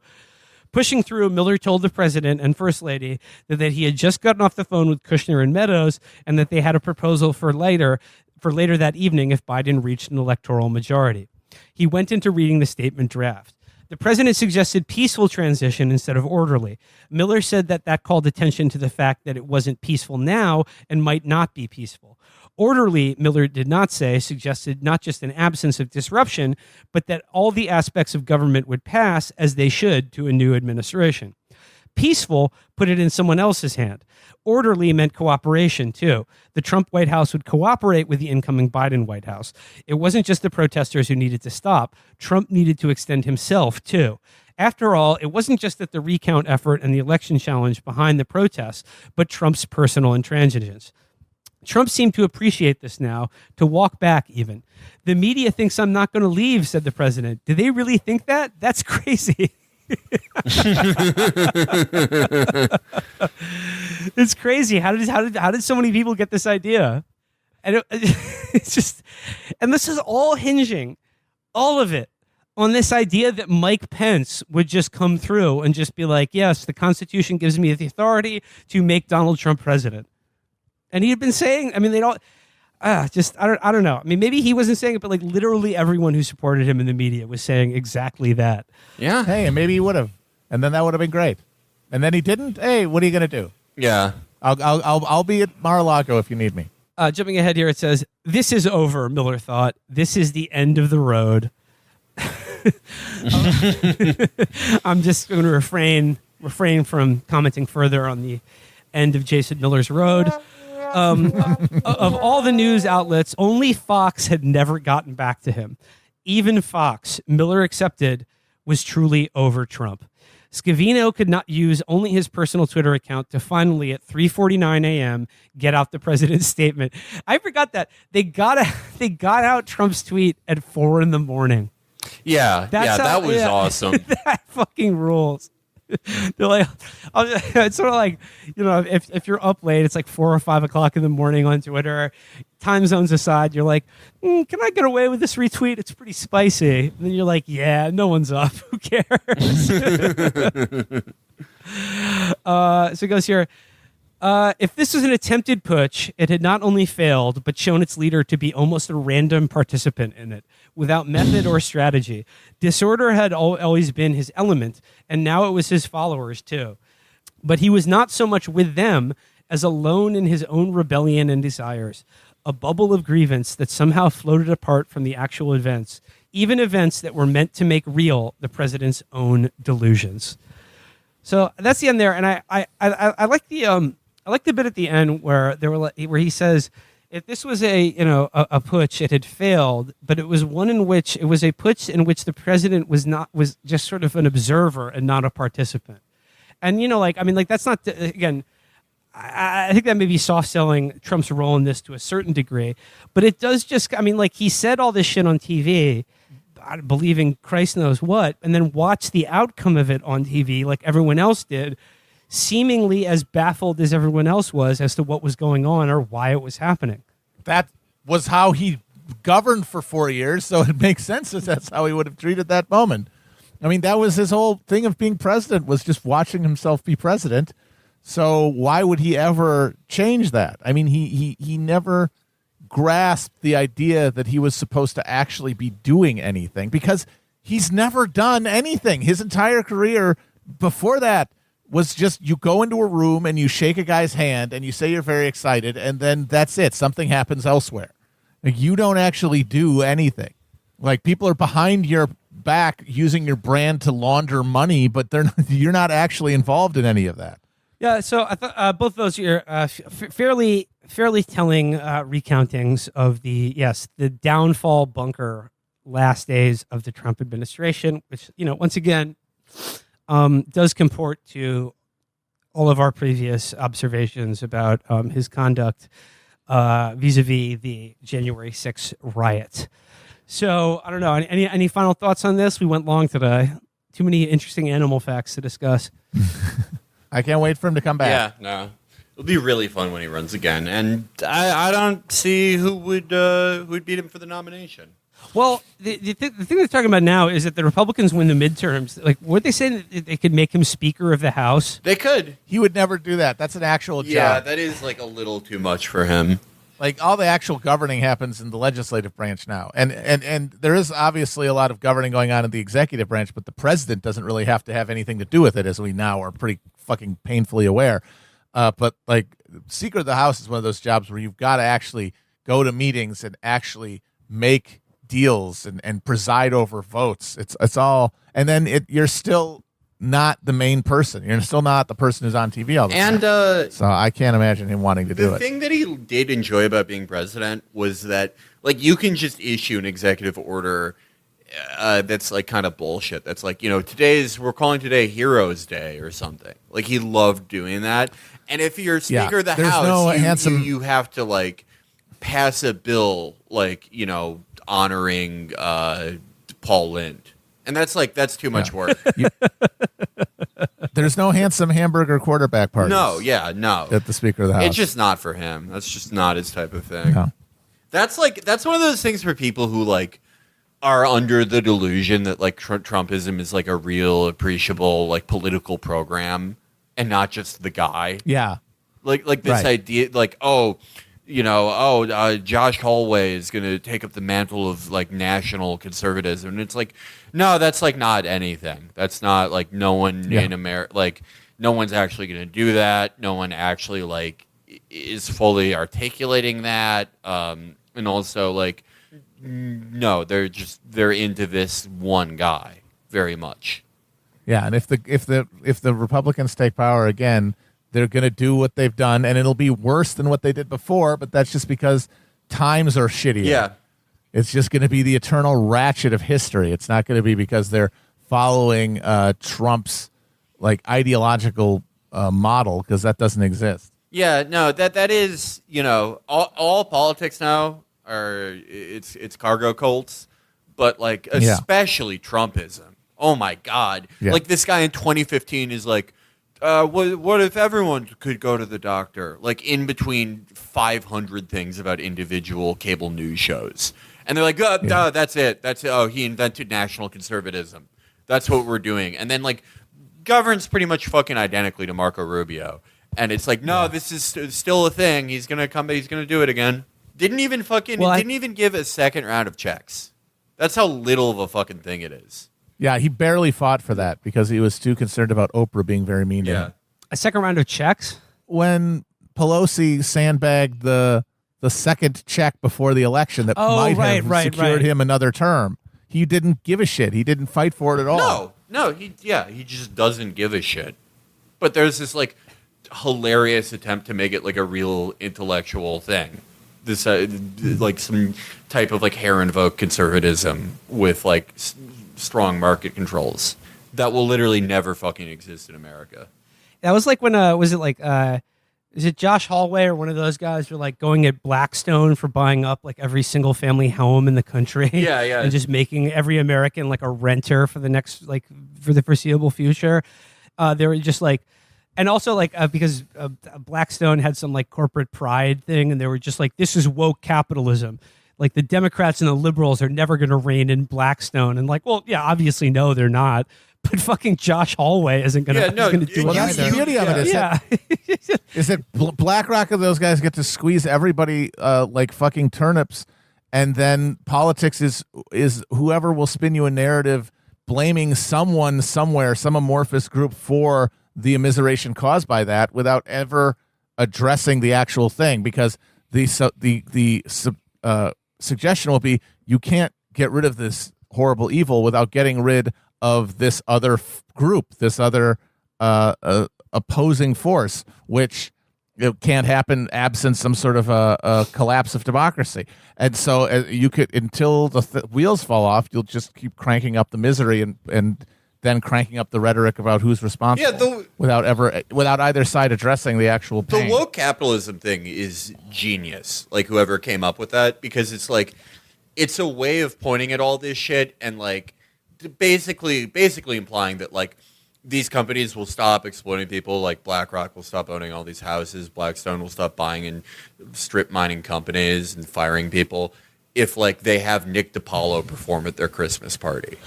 Pushing through, Miller told the president and first lady that he had just gotten off the phone with Kushner and Meadows and that they had a proposal for later that evening if Biden reached an electoral majority. He went into reading the statement draft. The president suggested peaceful transition instead of orderly. Miller said that called attention to the fact that it wasn't peaceful now and might not be peaceful. Orderly, Miller did not say, suggested not just an absence of disruption, but that all the aspects of government would pass as they should to a new administration. Peaceful put it in someone else's hand. Orderly meant cooperation, too. The Trump White House would cooperate with the incoming Biden White House. It wasn't just the protesters who needed to stop. Trump needed to extend himself, too. After all, it wasn't just that the recount effort and the election challenge behind the protests, but Trump's personal intransigence. Trump seemed to appreciate this now, to walk back even. The media thinks I'm not going to leave, said the president. Do they really think that? That's crazy. It's crazy. How did so many people get this idea? And it's just, and this is all hinging, all of it, on this idea that Mike Pence would just come through and just be like, yes, the Constitution gives me the authority to make Donald Trump president. And he had been saying, I mean, they don't, I don't know. I mean, maybe he wasn't saying it, but like literally everyone who supported him in the media was saying exactly that. Yeah. Hey, and maybe he would have. And then that would have been great. And then he didn't. Hey, what are you going to do? Yeah. I'll be at Mar-a-Lago if you need me. Jumping ahead here, it says, this is over, Miller thought. This is the end of the road. I'm just going to refrain from commenting further on the end of Jason Miller's road. Of all the news outlets, only Fox had never gotten back to him. Even Fox, Miller accepted, was truly over Trump. Scavino could not use only his personal Twitter account to finally, at 3:49 a.m., get out the president's statement. I forgot that they got out Trump's tweet at 4 a.m. Yeah, that was awesome. That fucking rules. They're like, it's sort of like, if you're up late, it's like 4 or 5 o'clock in the morning on Twitter, time zones aside, you're like, can I get away with this retweet? It's pretty spicy. And then you're like, yeah, no one's up. Who cares? So it goes here. If this was an attempted putsch, it had not only failed, but shown its leader to be almost a random participant in it, without method or strategy. Disorder had always been his element, and now it was his followers too. But he was not so much with them as alone in his own rebellion and desires, a bubble of grievance that somehow floated apart from the actual events, even events that were meant to make real the president's own delusions. So that's the end there, and I like the bit at the end where he says, if this was a putsch, it had failed, but it was a putsch in which the president was just sort of an observer and not a participant. And that's not, again, I think that may be soft selling Trump's role in this to a certain degree, but it does just, he said all this shit on TV, believing Christ knows what, and then watch the outcome of it on TV like everyone else did, seemingly as baffled as everyone else was as to what was going on or why it was happening. That was how he governed for 4 years, so it makes sense that that's how he would have treated that moment. That was his whole thing of being president, was just watching himself be president. So why would he ever change that? He never grasped the idea that he was supposed to actually be doing anything, because he's never done anything. His entire career before that was just, you go into a room and you shake a guy's hand and you say you're very excited, and then that's it. Something happens elsewhere. Like, you don't actually do anything. Like, people are behind your back using your brand to launder money, but you're not actually involved in any of that. Yeah, so I thought both of those are fairly telling recountings of the downfall bunker last days of the Trump administration, which, once again, does comport to all of our previous observations about his conduct vis-a-vis the January 6th riot. So, I don't know. Any final thoughts on this? We went long today. Too many interesting animal facts to discuss. I can't wait for him to come back. Yeah, no. It'll be really fun when he runs again. And I don't see who would beat him for the nomination. Well, the thing they're talking about now is that the Republicans win the midterms. Like, weren't they saying that they could make him Speaker of the House? They could. He would never do that. That's an actual job. Yeah, that is like a little too much for him. Like, all the actual governing happens in the legislative branch now. And there is obviously a lot of governing going on in the executive branch, but the president doesn't really have to have anything to do with it, as we now are pretty fucking painfully aware. But, like, Speaker of the House is one of those jobs where you've got to actually go to meetings and actually make deals and preside over votes. It's all, and then you're still not the main person. You're still not the person who's on TV all the time. And so I can't imagine him wanting to do it. The thing that he did enjoy about being president was that, like, you can just issue an executive order that's like kind of bullshit. That's like, we're calling today Heroes Day or something. Like, he loved doing that. And if you're Speaker of the House, you have to, like, pass a bill, like, honoring Paul Lind. And that's too much work. There's no handsome hamburger quarterback parties. No. At the Speaker of the House. It's just not for him. That's just not his type of thing. No. That's one of those things for people who, like, are under the delusion that, like, Trumpism is, like, a real appreciable, like, political program and not just the guy. Yeah. Like this idea, like, Josh Hallway is going to take up the mantle of, like, national conservatism. And it's like, no, that's, like, not anything. That's not, like, no one in America, like, no one's actually going to do that. No one actually, like, is fully articulating that. And also, like, no, they're into this one guy very much. Yeah, and if the Republicans take power again, they're going to do what they've done, and it'll be worse than what they did before, but that's just because times are shittier. Yeah. It's just going to be the eternal ratchet of history. It's not going to be because they're following Trump's like ideological model, because that doesn't exist. Yeah, no, that is, all politics now are it's cargo cults, but like especially Trumpism. Oh my God. Yeah. Like this guy in 2015 is like, what if everyone could go to the doctor? Like in between 500 things about individual cable news shows. And they're like, that's it. That's it. Oh, he invented national conservatism. That's what we're doing. And then like governs pretty much fucking identically to Marco Rubio. And it's like, no, this is still a thing. He's going to come, he's going to do it again. Didn't even give a second round of checks. That's how little of a fucking thing it is. Yeah, he barely fought for that because he was too concerned about Oprah being very mean to him. A second round of checks? When Pelosi sandbagged the second check before the election that might have secured him another term, he didn't give a shit. He didn't fight for it at all. No, he just doesn't give a shit. But there's this like hilarious attempt to make it like a real intellectual thing. This like some type of like hair invoked conservatism with like strong market controls that will literally never fucking exist in America. That was like when is it Josh Hallway or one of those guys were like going at Blackstone for buying up like every single family home in the country? Yeah. And just making every American like a renter for the foreseeable future. They were just like, and also like because Blackstone had some like corporate pride thing, and they were just like, this is woke capitalism. Like the Democrats and the liberals are never going to reign in Blackstone. And like, well, yeah, obviously no, they're not. But fucking Josh Hallway isn't going to do it. That's the beauty of it. Is that BlackRock and those guys get to squeeze everybody like fucking turnips, and then politics is whoever will spin you a narrative blaming someone somewhere, some amorphous group for the immiseration caused by that, without ever addressing the actual thing, because the suggestion will be you can't get rid of this horrible evil without getting rid of this other group, this other opposing force, which it can't happen absent some sort of a collapse of democracy. And so you could, until the wheels fall off, you'll just keep cranking up the misery and then cranking up the rhetoric about who's responsible without either side addressing the actual pain. The woke capitalism thing is genius, like whoever came up with that, because it's like, it's a way of pointing at all this shit and like basically implying that like these companies will stop exploiting people, like BlackRock will stop owning all these houses, Blackstone will stop buying and strip mining companies and firing people, if like they have Nick DiPaolo perform at their Christmas party.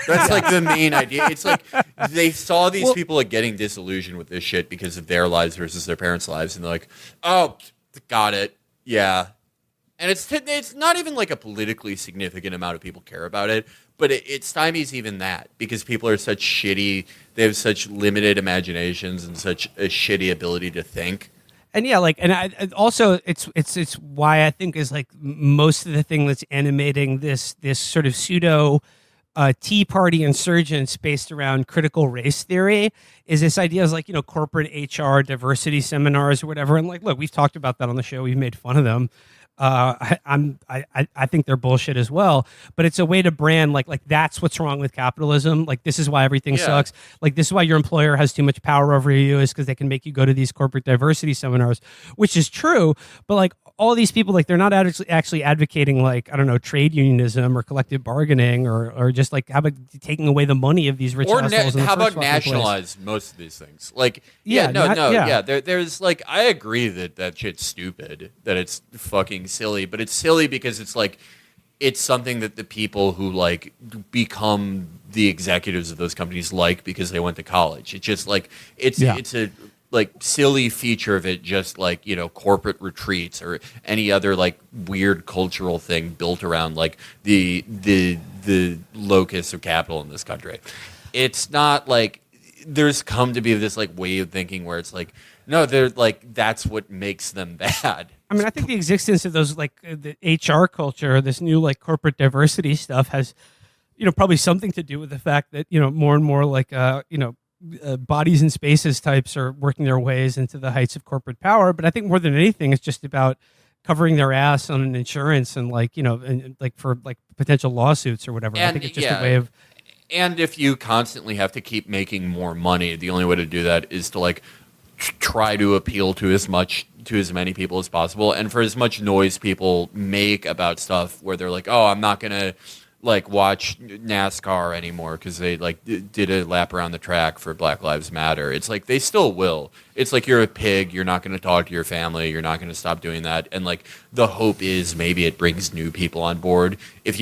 That's like the main idea. It's like they saw these people like getting disillusioned with this shit because of their lives versus their parents' lives, and they're like, oh, got it, yeah. And it's not even like a politically significant amount of people care about it, but it stymies even that, because people are such shitty, they have such limited imaginations and such a shitty ability to think. And yeah, like, and also it's why I think is like most of the thing that's animating this sort of pseudo Tea Party insurgents based around critical race theory is this idea of like, corporate HR diversity seminars or whatever. And like, look, we've talked about that on the show. We've made fun of them. I think they're bullshit as well, but it's a way to brand like that's what's wrong with capitalism. Like this is why everything sucks. Like this is why your employer has too much power over you, is because they can make you go to these corporate diversity seminars, which is true. But like all these people, like they're not actually advocating like, I don't know, trade unionism or collective bargaining or just like how about taking away the money of these rich assholes. How about nationalize most of these things? Like there's like, I agree that shit's stupid, that it's fucking silly, but it's silly because it's like it's something that the people who like become the executives of those companies like because they went to college. It's just like it's a like silly feature of it, just like corporate retreats or any other like weird cultural thing built around like the locus of capital in this country. It's not like there's come to be this like way of thinking where it's like, no, they're like, that's what makes them bad. I mean, I think the existence of those like the HR culture, this new like corporate diversity stuff has, probably something to do with the fact that, more and more like, bodies and spaces types are working their ways into the heights of corporate power. But I think more than anything, it's just about covering their ass on an insurance and for potential lawsuits or whatever. I think it's just a way of. And if you constantly have to keep making more money, the only way to do that is to try to appeal to as many people as possible, and for as much noise people make about stuff where they're like, oh, I'm not gonna watch NASCAR anymore because they did a lap around the track for Black Lives Matter. It's like they still will. It's like you're a pig. You're not going to talk to your family. You're not going to stop doing that. And the hope is maybe it brings new people on board. If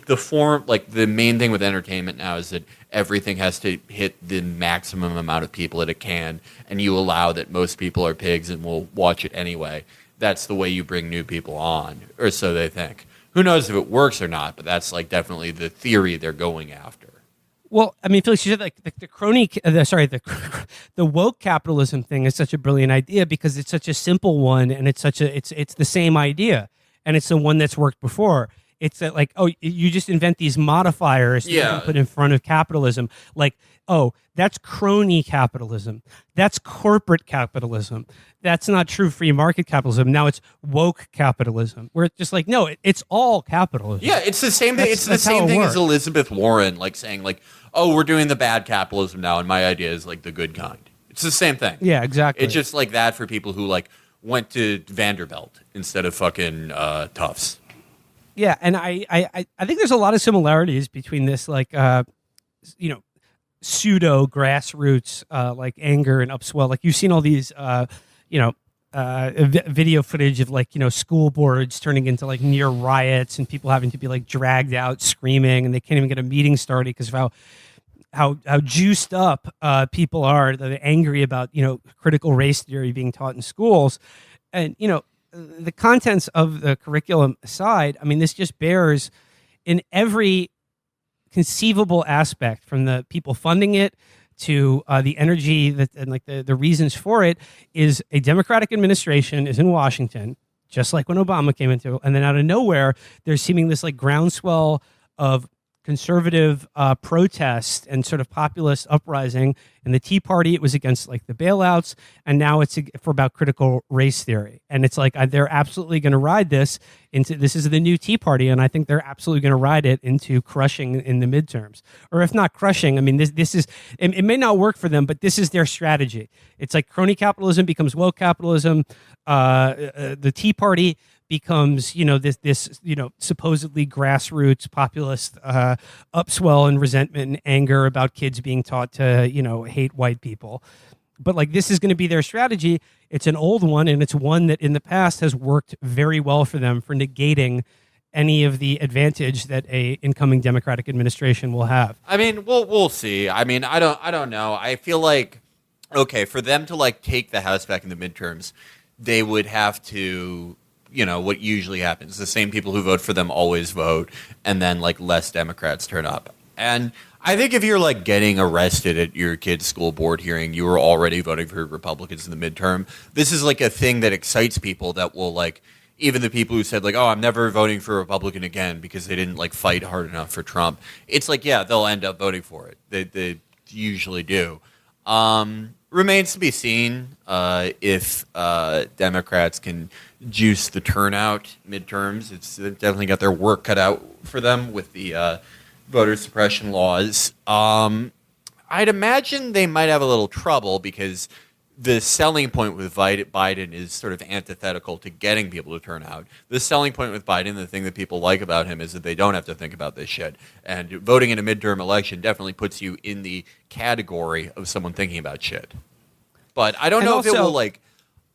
the main thing with entertainment now is that everything has to hit the maximum amount of people that it can, and you allow that most people are pigs and will watch it anyway. That's the way you bring new people on, or so they think. Who knows if it works or not, but that's definitely the theory they're going after. Well, I mean, Felix, you said the woke capitalism thing is such a brilliant idea because it's such a simple one, and it's the same idea, and it's the one that's worked before. It's that you just invent these modifiers that you can put in front of capitalism, that's crony capitalism, that's corporate capitalism, that's not true free market capitalism. Now it's woke capitalism, where it's just no, it's all capitalism. Yeah, it's the same thing. It's the same thing as Elizabeth Warren saying oh, we're doing the bad capitalism now, and my idea is the good kind. It's the same thing. Yeah, exactly. It's just that for people who went to Vanderbilt instead of fucking Tufts. Yeah, and I think there's a lot of similarities between this pseudo grassroots anger and upswell. You've seen all these video footage of school boards turning into near riots and people having to be dragged out screaming, and they can't even get a meeting started because of how juiced up people are. They're angry about critical race theory being taught in schools, and the contents of the curriculum aside, I mean, this just bears in every conceivable aspect, from the people funding it to the energy and the reasons for it, is a Democratic administration is in Washington, just like when Obama came into, and then out of nowhere, there's seeming this groundswell of conservative protest and sort of populist uprising. In the Tea Party, it was against the bailouts, and now it's for about critical race theory. And it's they're absolutely going to ride this into, this is the new Tea Party, and I think they're absolutely going to ride it into crushing in the midterms. Or if not crushing, I mean, this is, it may not work for them, but this is their strategy. It's crony capitalism becomes woke capitalism. The Tea Party becomes, this supposedly grassroots populist upswell and resentment and anger about kids being taught to, hate white people. But this is going to be their strategy. It's an old one, and it's one that in the past has worked very well for them for negating any of the advantage that a incoming Democratic administration will have. I mean, we'll see. I mean, I don't know. I feel okay, for them to take the House back in the midterms, they would have to, what usually happens. The same people who vote for them always vote, and then less Democrats turn up. And I think if you're getting arrested at your kid's school board hearing, you were already voting for Republicans in the midterm. This is a thing that excites people that will even the people who said oh, I'm never voting for a Republican again because they didn't fight hard enough for Trump. It's yeah, they'll end up voting for it. They usually do. Remains to be seen if Democrats can juice the turnout midterms. They've definitely got their work cut out for them with the voter suppression laws. I'd imagine they might have a little trouble because the selling point with Biden is sort of antithetical to getting people to turn out. The selling point with Biden, the thing that people like about him, is that they don't have to think about this shit. And voting in a midterm election definitely puts you in the category of someone thinking about shit. But I don't know if it will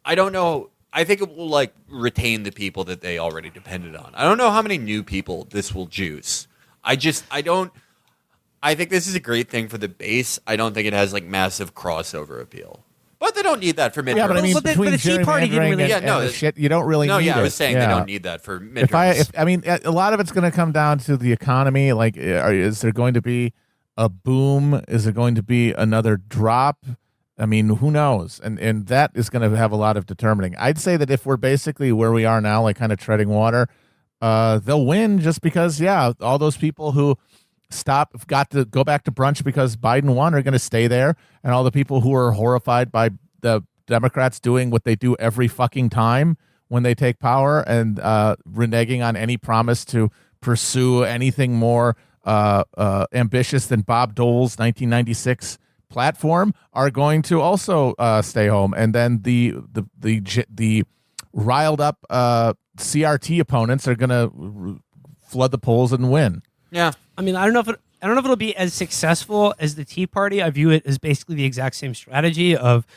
I don't know. I think it will retain the people that they already depended on. I don't know how many new people this will juice. I think this is a great thing for the base. I don't think it has massive crossover appeal. But they don't need that for midterms. Yeah, but I mean, but between the Tea Party didn't really. And shit, you don't really need it. I was saying they don't need that for midterms. I mean, a lot of it's going to come down to the economy. Is there going to be a boom? Is there going to be another drop? I mean, who knows? And that is going to have a lot of determining. I'd say that if we're basically where we are now, kind of treading water, they'll win just because, all those people who got to go back to brunch because Biden won are going to stay there, and all the people who are horrified by the Democrats doing what they do every fucking time when they take power and reneging on any promise to pursue anything more ambitious than Bob Dole's 1996 platform are going to also stay home, and then the riled up CRT opponents are going to flood the polls and win. Yeah, I mean, I don't know if it'll be as successful as the Tea Party. I view it as basically the exact same strategy of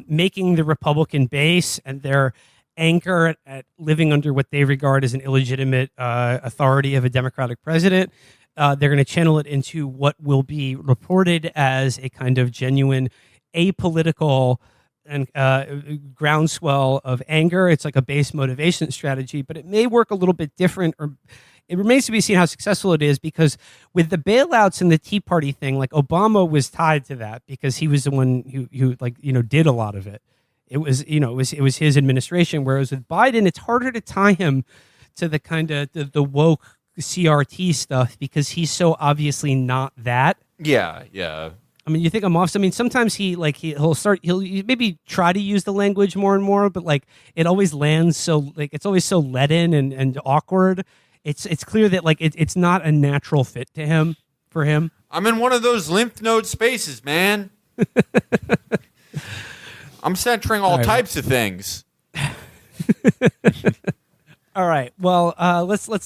making the Republican base and their anchor at living under what they regard as an illegitimate authority of a Democratic president. They're going to channel it into what will be reported as a kind of genuine apolitical and groundswell of anger. It's like a base motivation strategy, but it may work a little bit different, or it remains to be seen how successful it is, because with the bailouts and the Tea Party thing, like Obama was tied to that because he was the one who did a lot of it. It was his administration. Whereas with Biden, it's harder to tie him to the kind of the woke CRT stuff because he's so obviously not that. Yeah. I mean, you think I'm off. I mean, sometimes he'll maybe try to use the language more and more, but like it always lands so like it's always so let in and awkward. It's clear that like it's not a natural fit for him. I'm in one of those lymph node spaces, man. I'm centering all types of things. All right. Well, let's